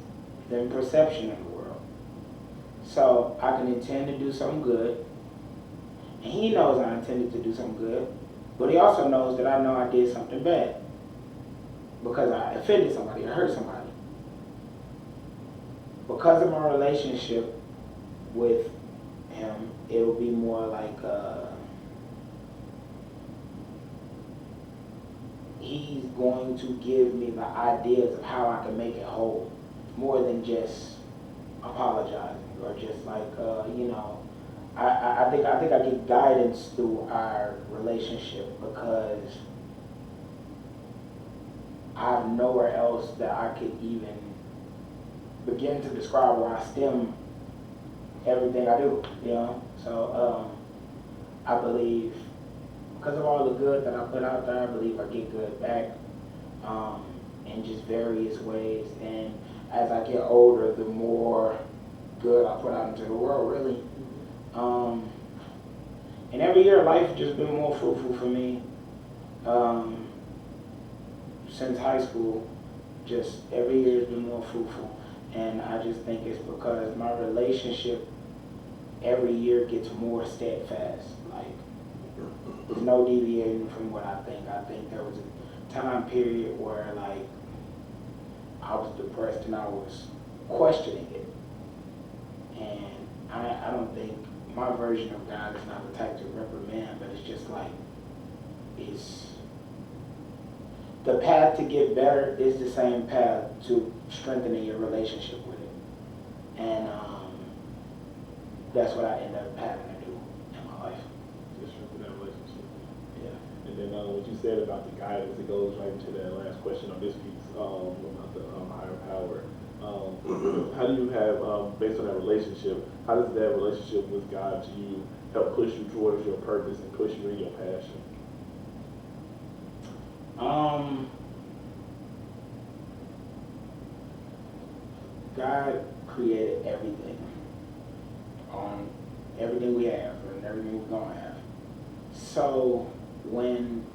than perception in the world. So I can intend to do something good, and he knows I intended to do something good, but he also knows that I know I did something bad because I offended somebody or hurt somebody. Because of my relationship with him, it will be more like he's going to give me the ideas of how I can make it whole, more than just apologizing or just like I think I get guidance through our relationship because I have nowhere else that I could even begin to describe where I stem everything I do, you know? So I believe because of all the good that I put out there, I believe I get good back in just various ways. And as I get older, the more good I put out into the world, really. And every year, life has just been more fruitful for me. Since high school, just every year has been more fruitful. And I just think it's because my relationship every year gets more steadfast. Like, there's no deviating from what I think. I think there was a time period where, like, I was depressed and I was questioning it. And I don't think my version of God is not the type to reprimand, but it's just like, it's the path to get better is the same path to strengthening your relationship with it. And that's what I end up having to do in my life. Just strengthen that relationship. Yeah. And then what you said about the guidance, it goes right into that last question on this piece about the higher power. How do you have, based on that relationship, how does that relationship with God to you help push you towards your purpose and push you in your passion? God created everything, everything we have and everything we're gonna have. So when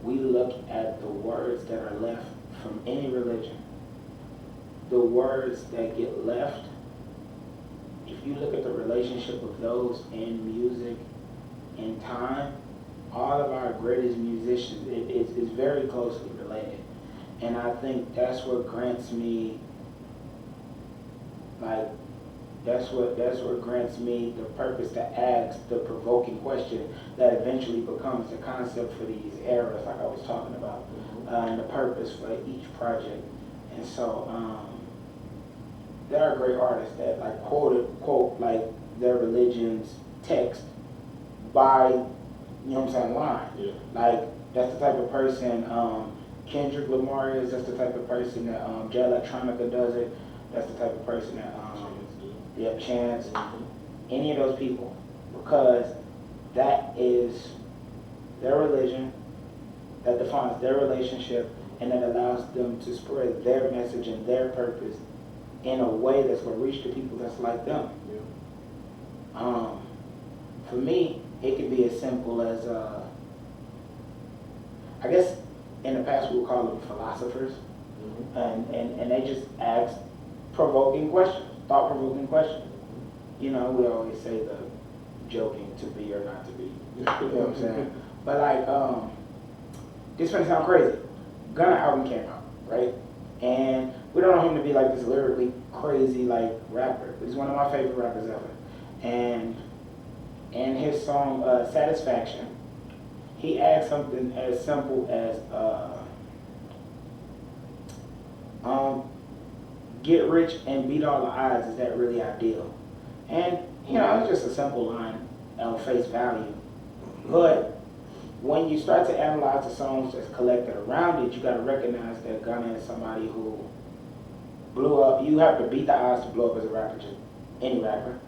we look at the words that are left from any religion, the words that get left, if you look at the relationship of those in music and time, all of our greatest musicians, it's very closely related. And I think that's what grants me, like, that's what grants me the purpose to ask the provoking question that eventually becomes the concept for these eras, like I was talking about, and the purpose for each project. And so, there are great artists that like quote like their religion's text by, you know what I'm saying, line. Yeah. Like, that's the type of person Kendrick Lamar is. That's the type of person that Jay Electronica does it. That's the type of person that Chance. Any of those people, because that is their religion, that defines their relationship, and that allows them to spread their message and their purpose in a way that's going to reach the people that's like them. Yeah. For me, it could be as simple as, I guess in the past we would call them philosophers, and they just ask provoking questions, thought-provoking questions. You know, we always say the joking to be or not to be. You know what I'm saying? But like, this might sound crazy. Gunna album came out, right? And we don't know him to be like this lyrically crazy like rapper, but he's one of my favorite rappers ever. And in his song Satisfaction, he adds something as simple as get rich and beat all the odds, is that really ideal? And you know, it's just a simple line on face value. But when you start to analyze the songs that's collected around it, you gotta recognize that Gunna is somebody who blew up. You have to beat the odds to blow up as a rapper, just any rapper.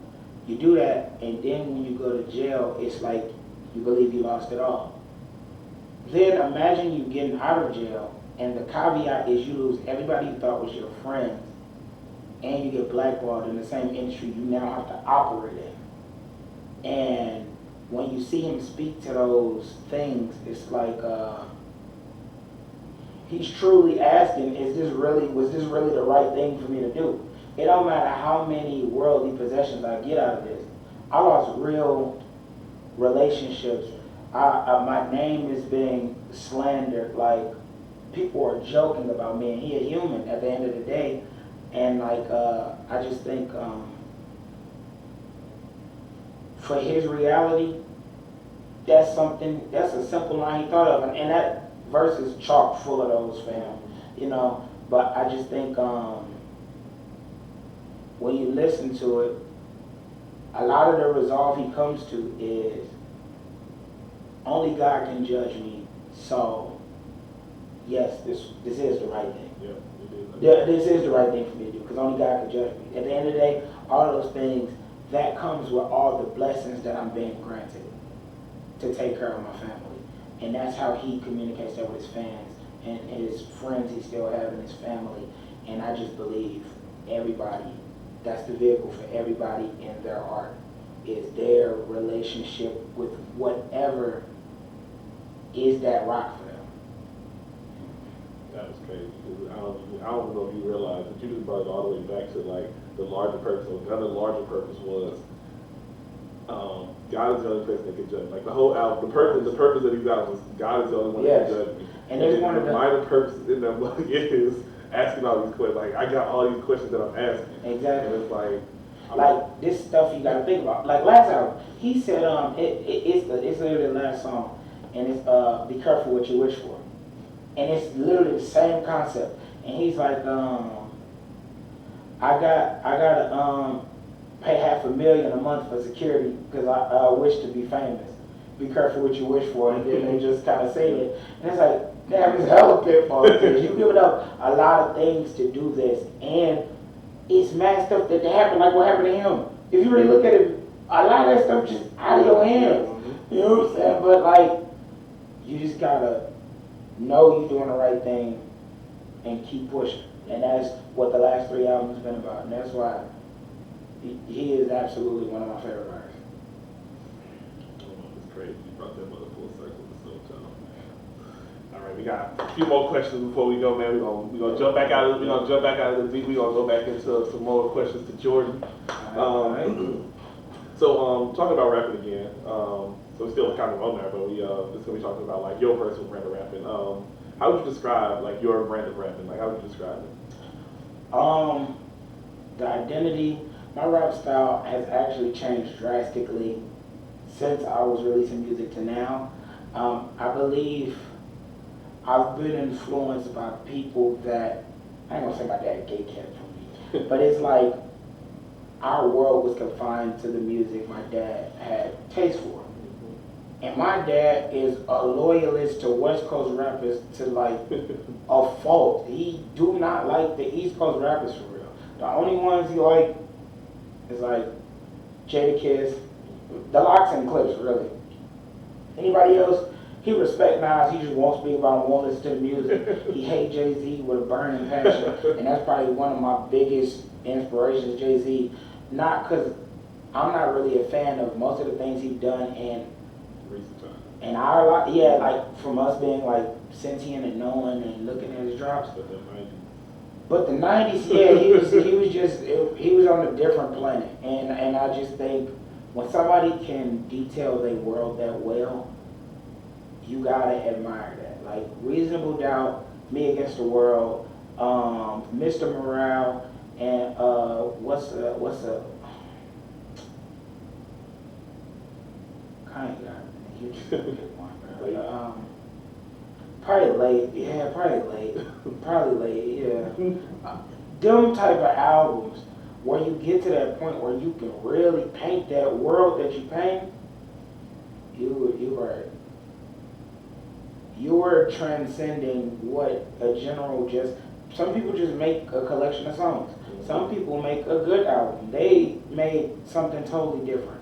You do that, and then when you go to jail, it's like you believe you lost it all. Then imagine you getting out of jail, and the caveat is you lose everybody you thought was your friends, and you get blackballed in the same industry you now have to operate in. And when you see him speak to those things, it's like he's truly asking, was this really the right thing for me to do? It don't matter how many worldly possessions I get out of this. I lost real relationships. My name is being slandered. Like, people are joking about me, and he a human at the end of the day. And like, I just think for his reality, that's a simple line he thought of, and that verse is chock full of those, fam. You know, but I just think when you listen to it, a lot of the resolve he comes to is only God can judge me. So yes, this is the right thing. Yeah, this is the right thing for me to do, because only God can judge me. At the end of the day, all those things, that comes with all the blessings that I'm being granted to take care of my family. And that's how he communicates that with his fans and his friends he still have in his family. And I just believe everybody, that's the vehicle for everybody in their art, is their relationship with whatever is that rock for them. That was crazy. I don't know if you realize, but you just brought it all the way back to like the larger purpose. Another larger purpose was God is the only person that can judge. Like the whole album, the purpose of these albums, God is the only one that can judge me. And there's one of the minor purpose in that book is asking all these questions. Like I got all these questions that I'm asking. Exactly. And it's like this stuff you gotta think about. Like last album, he said it's literally the last song, and it's be careful what you wish for. And it's literally the same concept. And he's like, I gotta pay $500,000 a month for security because I wish to be famous. Be careful what you wish for. And then they just kind of say it. And it's like, damn, it's hella pitfalls. You giving up a lot of things to do this, and it's mad stuff that happened, like what happened to him. If you really look at it, a lot of that stuff just out of your hands. You know what I'm saying? But like, you just gotta know you're doing the right thing and keep pushing. And that's what the last 3 albums have been about. And that's why he is absolutely one of my favorite artists. It's crazy. You brought that mother full circle. It's so tough, man. All right, we got a few more questions before we go, man. We're gonna jump back out of the beat. We're gonna go back into some more questions to Jordan. So talking about rapping again. So we're still kind of on there, but we just gonna be talking about like your personal brand of rapping. How would you describe like your brand of rapping? Like how would you describe it? The identity, my rap style has actually changed drastically since I was releasing music to now. I believe I've been influenced by people that, I ain't gonna say my dad gate kept for me, but it's like our world was confined to the music my dad had taste for. And my dad is a loyalist to West Coast rappers to like a fault. He do not like the East Coast rappers for real. The only ones he like is like Jadakiss, the Locks and Clips, really. Anybody else, he respect Nas, he just won't speak about him, won't listen to the music. He hate Jay-Z with a burning passion, and that's probably one of my biggest inspirations, Jay-Z. Not because I'm not really a fan of most of the things he's done, and our life, yeah, like from us being like sentient and knowing and looking at his drops. But the 90s, yeah, he was on a different planet, and I just think when somebody can detail their world that well, you gotta admire that. Like Reasonable Doubt, Me Against the World, Mr. Morale, and what's a kind of you just pick one, bro. Probably late, yeah, probably late, yeah. Them type of albums where you get to that point where you can really paint that world that you paint, you are transcending what a general just. Some people just make a collection of songs. Some people make a good album. They made something totally different.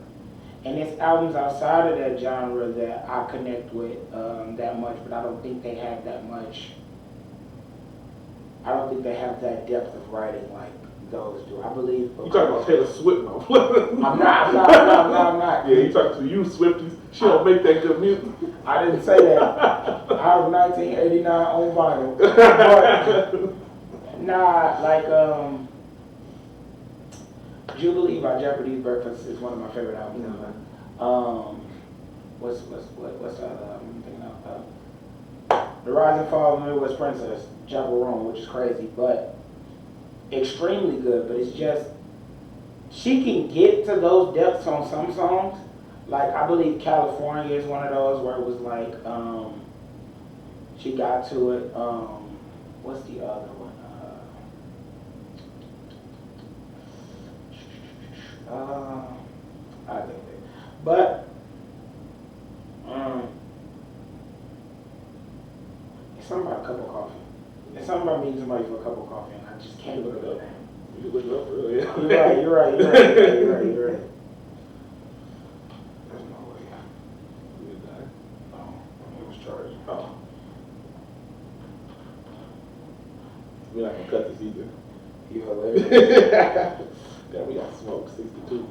And it's albums outside of that genre that I connect with that much, but I don't think they have that much. I don't think they have that depth of writing like those do. I believe. You talking about Taylor Swift, no? I'm not. Yeah, you talking to you, Swifties. She don't make that good music. I didn't say that. I was 1989 on vinyl. But, nah, like Jubilee by Jeopardy's Breakfast is one of my favorite albums ever. What's the other album I'm thinking of? The Rise and Fall of the Midwest Princess, Chapel Roan, which is crazy, but extremely good. But it's just she can get to those depths on some songs. Like I believe California is one of those where it was like she got to it. What's the other one? I think it. But it's something about a cup of coffee. It's something about meeting somebody for a cup of coffee, and I just can't look at the name. You look it up, really. You're right. There's no way. It was charged. Oh. We're not gonna cut this either. You hilarious. Damn, we got smoke, 62.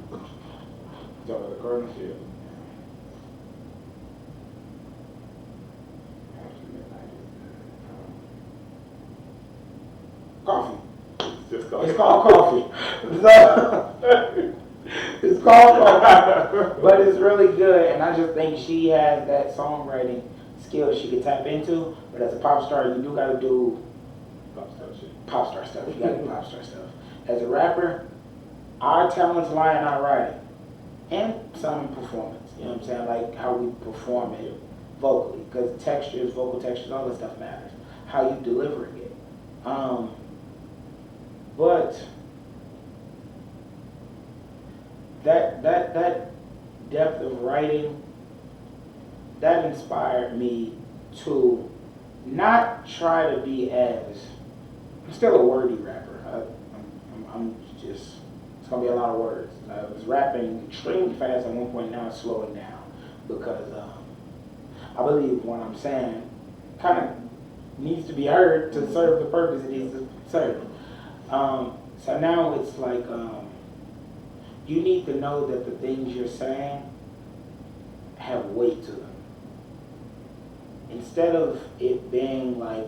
Talking about the Cardinals? Yeah. Coffee. It's called coffee. It's called coffee. But it's really good, and I just think she has that songwriting skill she can tap into. But as a pop star, you do gotta do pop star stuff. You gotta do pop star stuff. As a rapper, our talents lie in our writing and some performance. You know what I'm saying? Like how we perform it vocally, because textures, vocal textures, all that stuff matters. How you delivering it. But that depth of writing, that inspired me to not try to be as. I'm still a wordy rapper. I'm just. It's gonna be a lot of words. I was rapping extremely fast at one point. Now it's slowing down because I believe what I'm saying kind of needs to be heard to serve the purpose it needs to serve. So now it's like you need to know that the things you're saying have weight to them. Instead of it being like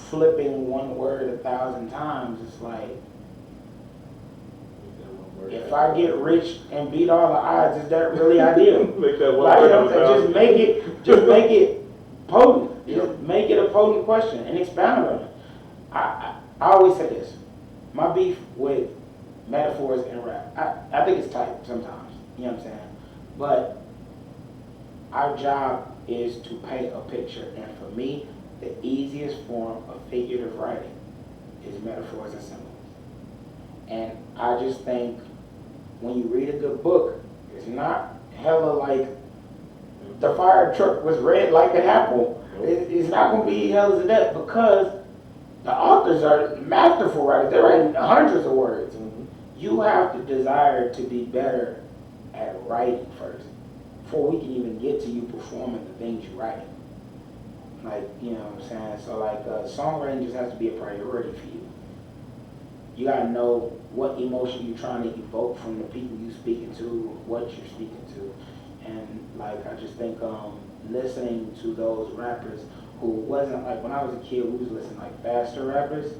flipping one word 1,000 times, it's like if I get rich and beat all the odds, is that really ideal? Make that one like, word just make it potent. Just make it a potent question and expound on it. I always say this. My beef with metaphors and rap, I think it's tight sometimes. You know what I'm saying? But our job is to paint a picture, and for me, the easiest form of figurative writing is metaphors and symbols. And I just think when you read a good book, it's not hella like the fire truck was red like an apple. It's not going to be hella to that because the authors are masterful writers. They're writing hundreds of words. Mm-hmm. You have to desire to be better at writing first before we can even get to you performing the things you're writing. Like, you know what I'm saying? So like songwriting just has to be a priority for you. You gotta know what emotion you're trying to evoke from the people you're speaking to, what you're speaking to. And like I just think listening to those rappers who wasn't like when I was a kid we was listening like faster rappers,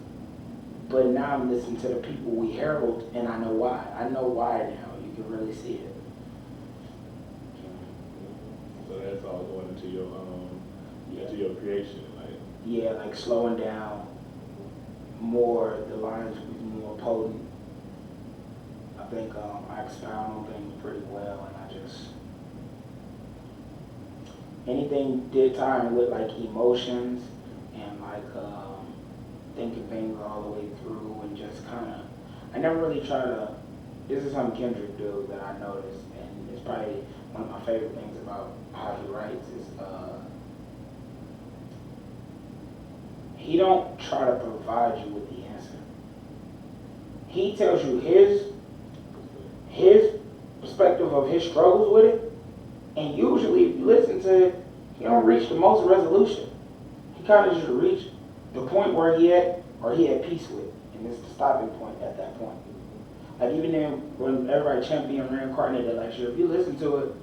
but now I'm listening to the people we herald and I know why. I know why now. You can really see it. So that's all going into your creation, like. Yeah, like slowing down more, the lines will be more potent. I think I expound on things pretty well, and I just, anything did time with like emotions and like thinking things all the way through and just kind of, I never really try to, this is something Kendrick do that I noticed, and it's probably one of my favorite things about how he writes is he don't try to provide you with the answer. He tells you his perspective of his struggles with it, and usually if you listen to it, he don't reach the most resolution. He kind of just reach the point where he at peace with, and it's the stopping point at that point. Like even then, when everybody championed Reincarnated last year, if you listen to it,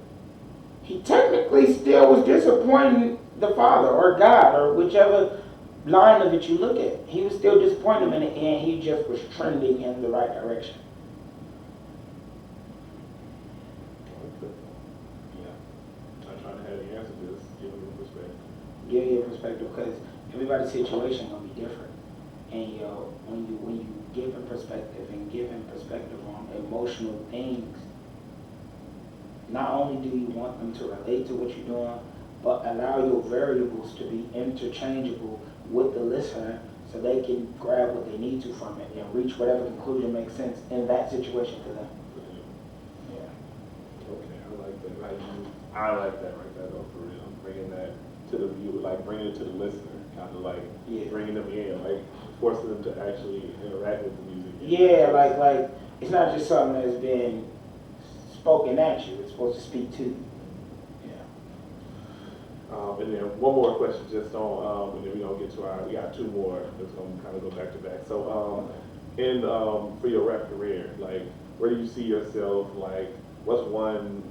he technically still was disappointing the Father or God or whichever line of it you look at. He was still disappointing him in the end. He just was trending in the right direction. Yeah. I'm trying to have the answer, just give them perspective. Give you a perspective, because everybody's situation gonna be different. And when you give a perspective and give him perspective on emotional things, not only do you want them to relate to what you're doing, but allow your variables to be interchangeable with the listener so they can grab what they need to from it and reach whatever conclusion makes sense in that situation for them. Yeah. Okay, I like that. I like that right there, though, for real. Bringing that to the viewer, like bringing it to the listener, kind of like bringing them in, like forcing them to actually interact with the music. Yeah, like it's not just something that's been spoken at you. It's supposed to speak to you. And then one more question just on, and then we're going to get to we got two more that's going to kind of go back to back. So, for your rap career, like, where do you see yourself, like, what's one,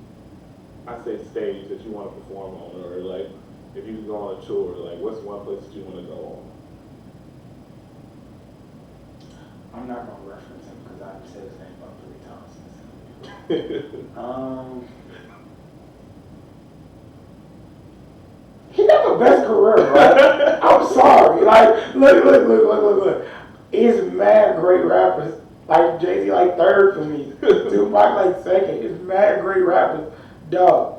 I say stage that you want to perform on, or like, if you can go on a tour, like, what's one place that you want to go on? I'm not going to reference him because I've said his name about 3 times in this interview. He got the best career, bro. I'm sorry. Like, look. He's mad great rappers. Like, Jay-Z, like, third for me. Tupac, like, second. It's mad great rappers. Dog.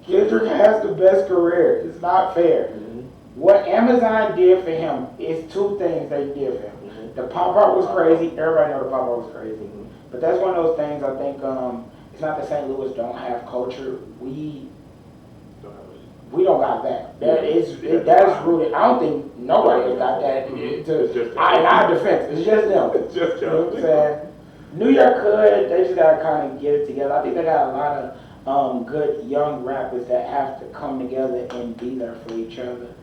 Kendrick has the best career. It's not fair. Mm-hmm. What Amazon did for him is 2 things they did for him. Mm-hmm. The pop art was crazy. Everybody know the pop art was crazy. Mm-hmm. But that's one of those things I think, it's not that St. Louis don't have culture. We don't got that. That is rooted. I don't think nobody has got that. In our defense, it's just them. It's just you know what I'm saying? New York could. They just gotta kind of get it together. I think they got a lot of good young rappers that have to come together and be there for each other.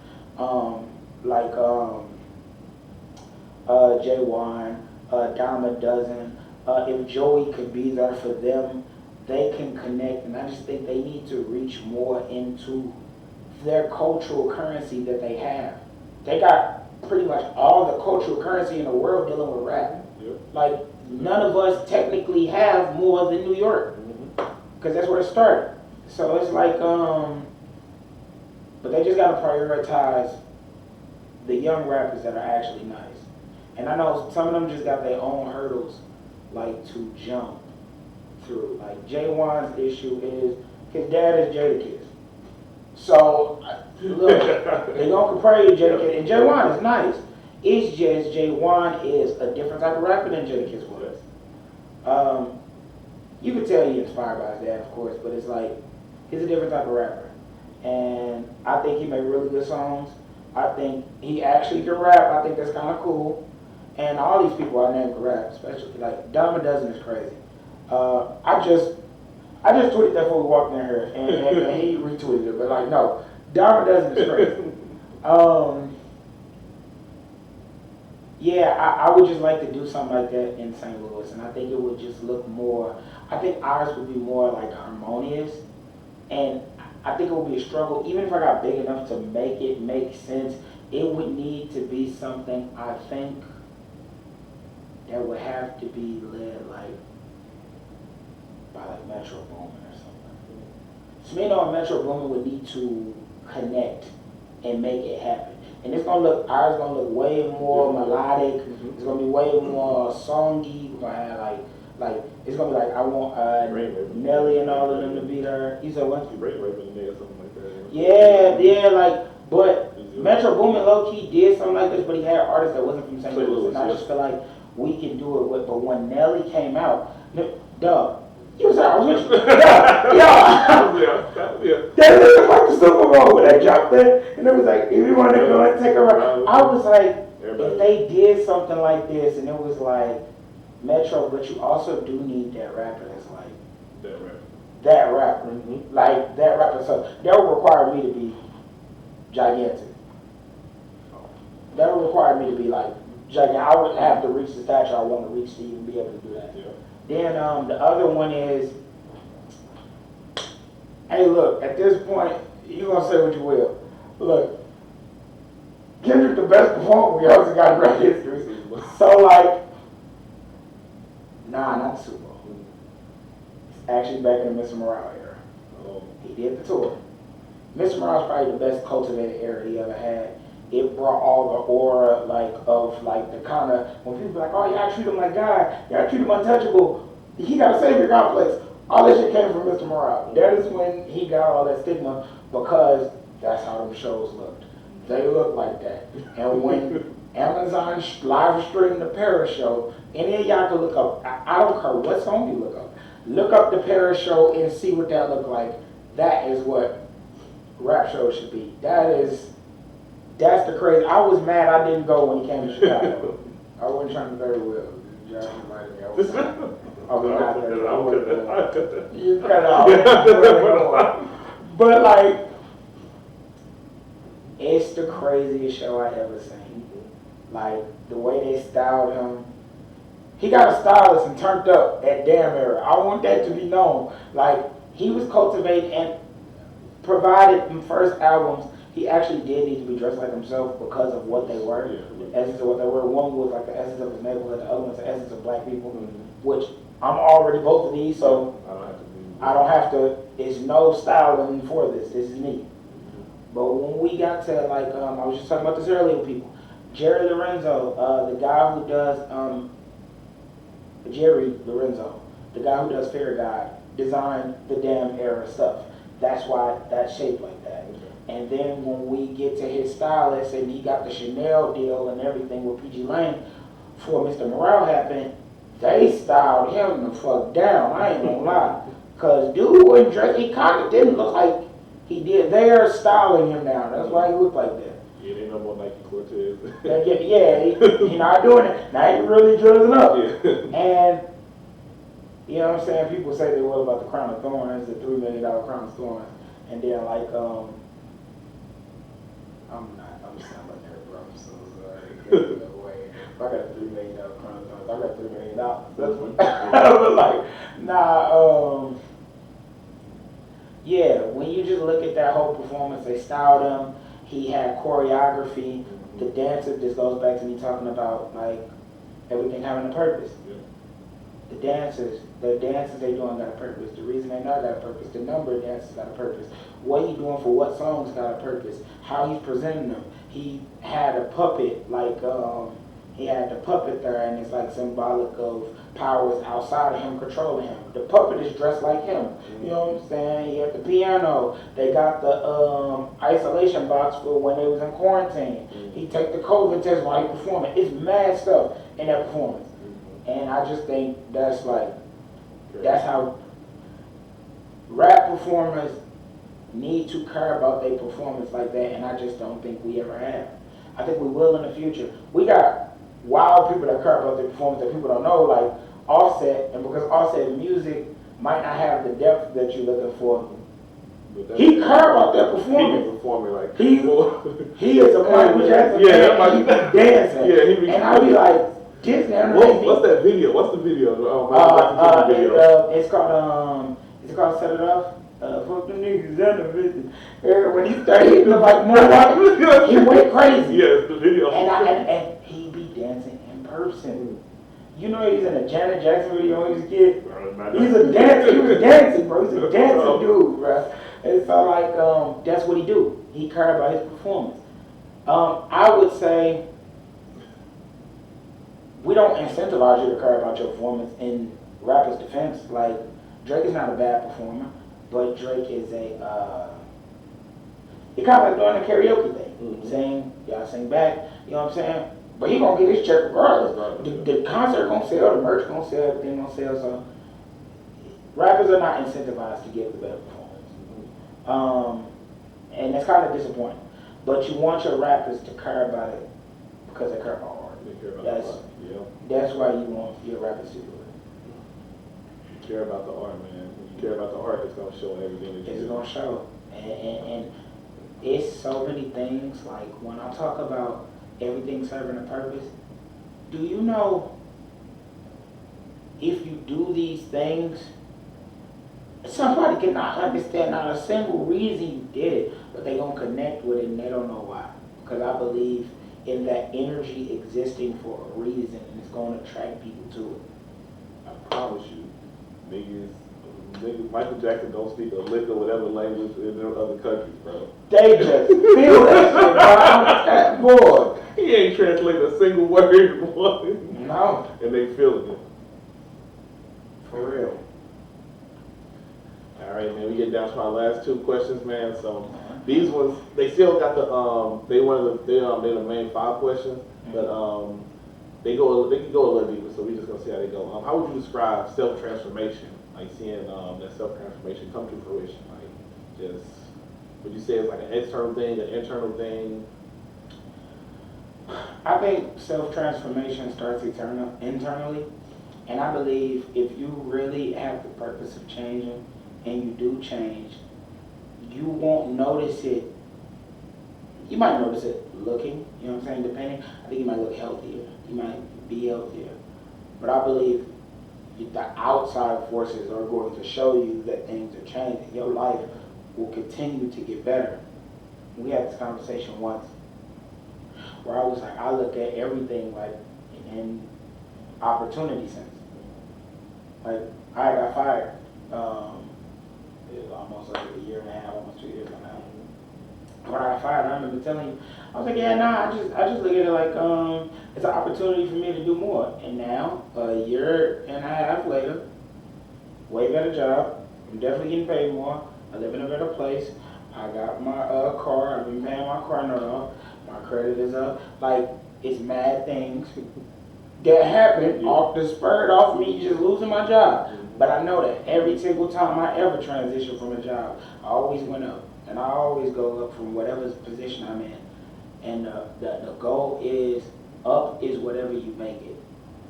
Like Jay Wine, Dime a Dozen. If Joey could be there for them, they can connect. And I just think they need to reach more into their cultural currency that they have. They got pretty much all the cultural currency in the world dealing with rap. Yep. Like, none of us technically have more than New York, because that's where it started. So it's like, but they just gotta prioritize the young rappers that are actually nice. And I know some of them just got their own hurdles, like, to jump through. Like, Jay Wine's issue is his dad is Jadakiss. So, look, they're going to compare you to Jadakiss. And Jay Wine is nice. It's just Jay Wine is a different type of rapper than Jadakiss was. You could tell he's inspired by his dad, of course, but it's like, he's a different type of rapper. And I think he made really good songs. I think he actually can rap. I think that's kind of cool. And all these people I named can rap, especially, like, Dime a Dozen is crazy. I just tweeted that before we walked in here, and he retweeted it, but like, no, Dime a Dozen is crazy. Yeah, I would just like to do something like that in St. Louis, and I think it would just look more, I think ours would be more like harmonious, and I think it would be a struggle, even if I got big enough to make it make sense, it would need to be something, I think, that would have to be led like by like Metro Boomin or something. Smino and Metro Boomin would need to connect and make it happen. And it's gonna look, ours gonna look way more melodic. It's gonna be way more songy. We're gonna have like it's gonna be like I want Nelly and all of them to be there. You said what? Ray Ray in there or something like that. Yeah, like, but Metro Boomin low key did something like this, but he had artists that wasn't from St. Louis, and I just feel like we can do it with. But when Nelly came out, dog, you was there, I was with you. Yeah. That was like the Super Bowl when they dropped that, and it was like, if you want to go and take a ride, I was like, if they did something like this, and it was like Metro, but you also do need that rapper that's like that rapper, like that rapper. So that would require me to be gigantic. That would require me to be like gigantic. I would have to reach the stature I want to reach to even be able to do that. Yeah. Then the other one is, hey, look, at this point, you're going to say what you will. Look, Kendrick the best performer we also got in rap history. So, like, nah, not the Super Bowl. It's actually back in the Mr. Morale era. He did the tour. Mr. Morale's probably the best cultivated era he ever had. It brought all the aura, like, of, like, the kind of, when people be like, oh, y'all treat him like God, y'all treat him untouchable, he got a savior complex. All that shit came from Mr. Morale. That is when he got all that stigma, because that's how them shows looked. They looked like that. And when Amazon live streamed the Paris show, any of y'all can look up, I don't care what song you look up the Paris show and see what that looked like. That is what rap shows should be. That's the crazy. I was mad I didn't go when he came to Chicago. I wasn't trying to very well. John invited me. I was not there. You cut off. But like, it's the craziest show I ever seen. Like, the way they styled him. He got a stylist and turned up at Damn Era. I want that to be known. Like, he was cultivated and provided in first albums. He actually did need to be dressed like himself because of what they were. The essence of what they were. One was like the essence of his neighborhood, the other was the essence of black people, which I'm already both of these, so I don't have to, it's no styling for this. This is me. But when we got to, like, I was just talking about this earlier with people. Jerry Lorenzo, the guy who does, Jerry Lorenzo, the guy who does Fair God, designed the Damn Era stuff. That's why that's shaped like that. And then when we get to his stylist and he got the Chanel deal and everything with PG Lane, before Mr. Morale happened, they styled him the fuck down. I ain't gonna lie. Cause dude wasn't dressed, he kind of didn't look like he did. They are styling him now. That's why he looked like that. Yeah, they no more Nike Cortez. He's not doing it. Now he really dressing up. Yeah. And, you know what I'm saying? People say they will about the Crown of Thorns, the $3 million Crown of Thorns. And then like, I'm selling there, bro. I'm so sorry. No way. If I got a $3 million Crown of Thorns, I got $3 million. That's what I was like, nah, yeah, when you just look at that whole performance, they styled him. He had choreography. The dancer, this goes back to me talking about like everything having a purpose. Yeah. The dances they doing got a purpose. The reason they know got a purpose. The number of dances got a purpose. What he doing for what songs got a purpose. How he's presenting them. He had a puppet, like he had the puppet there, and it's like symbolic of powers outside of him controlling him. The puppet is dressed like him. You know what I'm saying? He had the piano. They got the isolation box for when they was in quarantine. He take the COVID test while he performing. It's mad stuff in that performance. And I just think that's like, that's how rap performers need to care about their performance like that, and I just don't think we ever have. I think we will in the future. We got wild people that care about their performance that people don't know, like Offset, and because Offset music might not have the depth that you're looking for, he care about that performance. He performing like he is a Michael Jackson fan, and he be dancing. Yeah, he be and I be like, Disney. What's that video? What's the video? It's called Set It Off. Fuck the niggas and the bitches. When he started, he looked like Mohawk. He went crazy. Yes, the video. And he be dancing in person. You know he's in a Janet Jackson video when he was a kid? Bro, He's a dancer. He was dancing, bro. He's a dancing dude, bro. And so, like, that's what he do. He cared about his performance. I would say we don't incentivize you to care about your performance in rappers' defense. Like, Drake is not a bad performer, but Drake is he kind of like doing the karaoke thing. Mm-hmm. Sing, y'all sing back, you know what I'm saying? But he gonna get his check regardless. The concert gonna sell, the merch gonna sell, everything gonna sell. So rappers are not incentivized to give the better performance. And that's kind of disappointing. But you want your rappers to care about it because they care about art. They care about That's the art. Yeah. that's why you want your rappers to do it. You care about the art, man. When you care about the art, it's gonna show everything that you It's do. gonna show. And it's so many things. Like when I talk about everything serving a purpose, do you know if you do these things, somebody cannot understand not a single reason you did it, but they gonna connect with it and they don't know why. Because I believe in that energy existing for a reason and it's gonna attract people to it. I promise you, niggas, Michael Jackson don't speak a lick or whatever language in their other countries, bro. They just feel that shit, bro. That boy. He ain't translated a single word, boy. No, And they feeling it. for real. All right, man. We get down to our last two questions, man. So these ones, they still got the they're the main 5 questions, but they can go a little deeper. So we just gonna see how they go. How would you describe self-transformation? Like seeing that self-transformation come to fruition. Like just would you say it's like an external thing, an internal thing? I think self-transformation starts internally, and I believe if you really have the purpose of changing and you do change, you won't notice it. You might notice it looking, you know what I'm saying, depending. I think you might look healthier, you might be healthier, but I believe the outside forces are going to show you that things are changing. Your life will continue to get better. We had this conversation once where I was like, I look at everything like in opportunity sense. Like, I got fired. It was almost like a year and a half, almost 2 years now. When I got fired, I remember telling you, I was like, yeah, nah, I just look at it like it's an opportunity for me to do more. And now, a year and a half later, way better job. I'm definitely getting paid more. I live in a better place. I got my car. I've been paying my car note off. My credit is up. Like, it's mad things that happen off the spurt off me just losing my job. But I know that every single time I ever transition from a job, I always went up. And I always go up from whatever position I'm in. And the goal is, up is whatever you make it.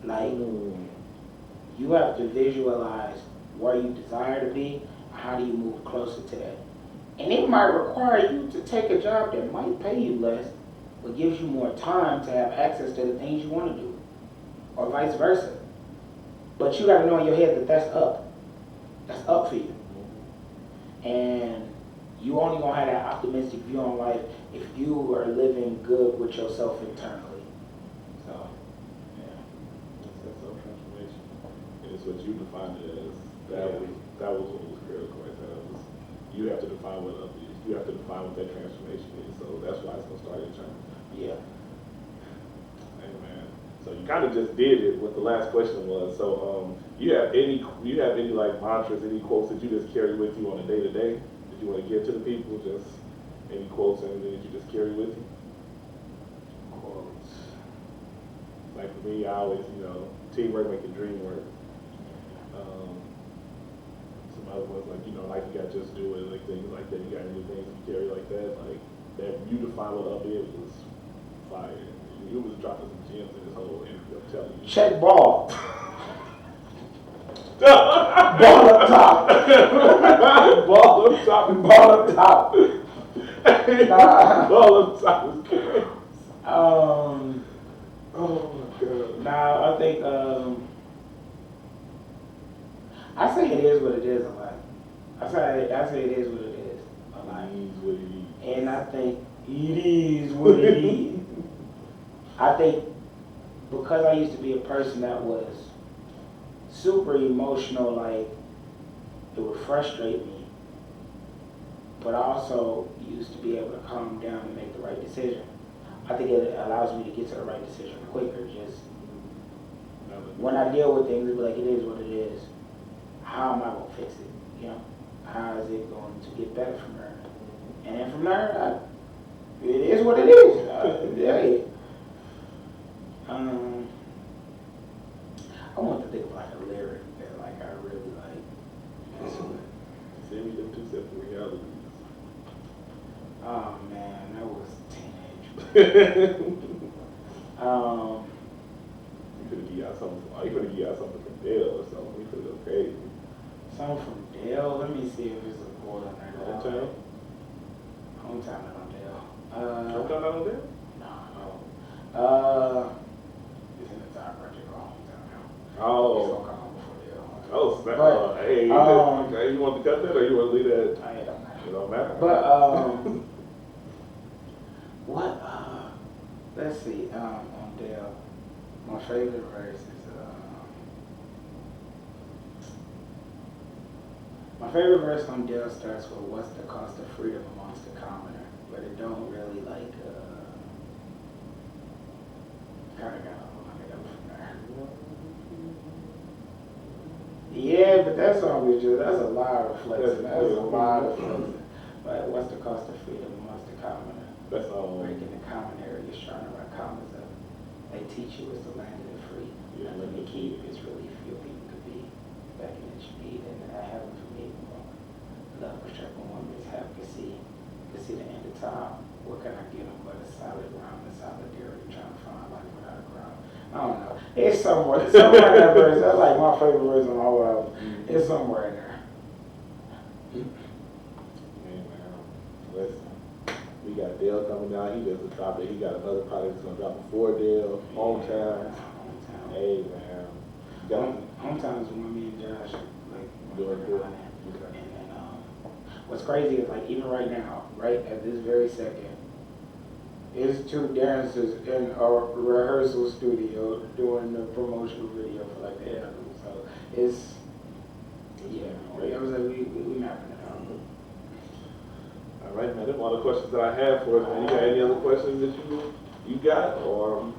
Like, you have to visualize where you desire to be, how do you move closer to that. And it might require you to take a job that might pay you less, but gives you more time to have access to the things you want to do, or vice versa. But you got to know in your head that that's up. That's up for you. And you only going to have that optimistic view on life if you are living good with yourself internally. So, yeah. That's self-transformation. And it's what you defined it as. That was what was critical right there. You have to define what up is. You have to define what that transformation is. So that's why it's going to start internally. Yeah. Hey, man. So you kind of just did it. What the last question was. So you have any like mantras, any quotes that you just carry with you on a day to day that you want to give to the people? Just any quotes, anything that you just carry with you? Quotes. Like for me, I always, teamwork make the dream work. Some other ones like, like you got just do it, like things like that. You got any things you carry like that? Like that you define what up is was fire. You was dropping some gems in this whole interview, I'm telling you. Check ball. Ball up top. Ball up top. Ball up top. Ball up top is crazy. Oh my God. Nah, I think I say it is what it is a lot. I say it is what it is a lot. It is what it is. And I think it is what it is. I think because I used to be a person that was super emotional, like it would frustrate me, but I also used to be able to calm down and make the right decision. I think it allows me to get to the right decision quicker. Just when I deal with things, it be like, it is what it is. How am I gonna fix it? You know, how is it going to get better from there? And then from there, it is what it is. Yeah. I want to think of like a lyric that like I really like. Send me them 2 separate realities. Oh man, that was teenage. You could give out something. Oh, you could give out something from Dale or something. We could go crazy. Something from Dale. Let me see if it's a boy on there. Hometown. Hometown on Dale. Hometown not on Dale? No. It's in the top project called Hometown now. It's Oh. gonna come on before Dale. Oh, snap. But, Hey, you want to cut that or you want to leave that? It don't matter. It don't matter. But what? Let's see. On Dale, my favorite verse is my favorite verse on Dale starts with "What's the cost of freedom amongst the commoner," but it don't really like kind of got to line it up from there. Yeah, but that song is that's a lot of flexing. That's a lot of flexing. Like, what's the cost of freedom amongst the commoner? That's all. Breaking the common areas, trying to write commas up. They teach you it's the land of the free. Yeah, Nothing to keep. It's relief your people could be. Back in that you need, and I haven't for me anymore. Love was trapped on one man's half could see the end of time. What can I get them but a solid ground, a solidarity, trying to find life without a ground. I don't know. It's somewhere in that verse. That's like my favorite verse on the whole album. It's somewhere in there. Man, listen. We got Dale coming down. He just dropped it. He got another project that's gonna drop before Dale. Hometown. Hey man. Hometown is when me and Josh like Doing working good. on it. And what's crazy is like even right now, right at this very second, is 2 dancers in our rehearsal studio doing the promotional video for like the album. So it's I was like we mapping it out. All right, man. That's all the questions that I have for us, man. You got any other questions that you got, or?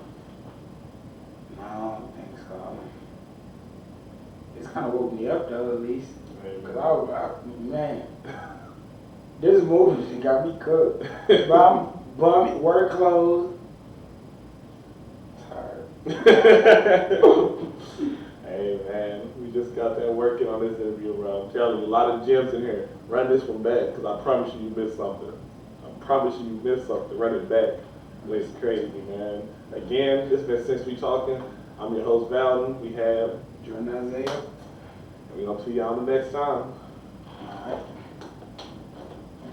No, I don't think so. It's kind of woke me up though, at least. Cause man, this movie just got me cooked. Bum, work clothes. Tired. Hey man, we just got that working on this interview, bro. I'm telling you, a lot of gems in here. Run this one back, because I promise you missed something. Run it back. It's crazy, man. Again, it's been Since We Talking. I'm your host, Valdon. We have Jordan Isaiah. we're going to see y'all the next time. Alright.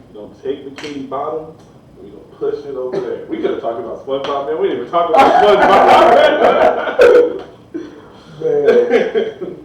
We're going to take Bikini Bottom, and we're going to push it over there. We could have talked about SpongeBob, man. We didn't even talk about SpongeBob. Man.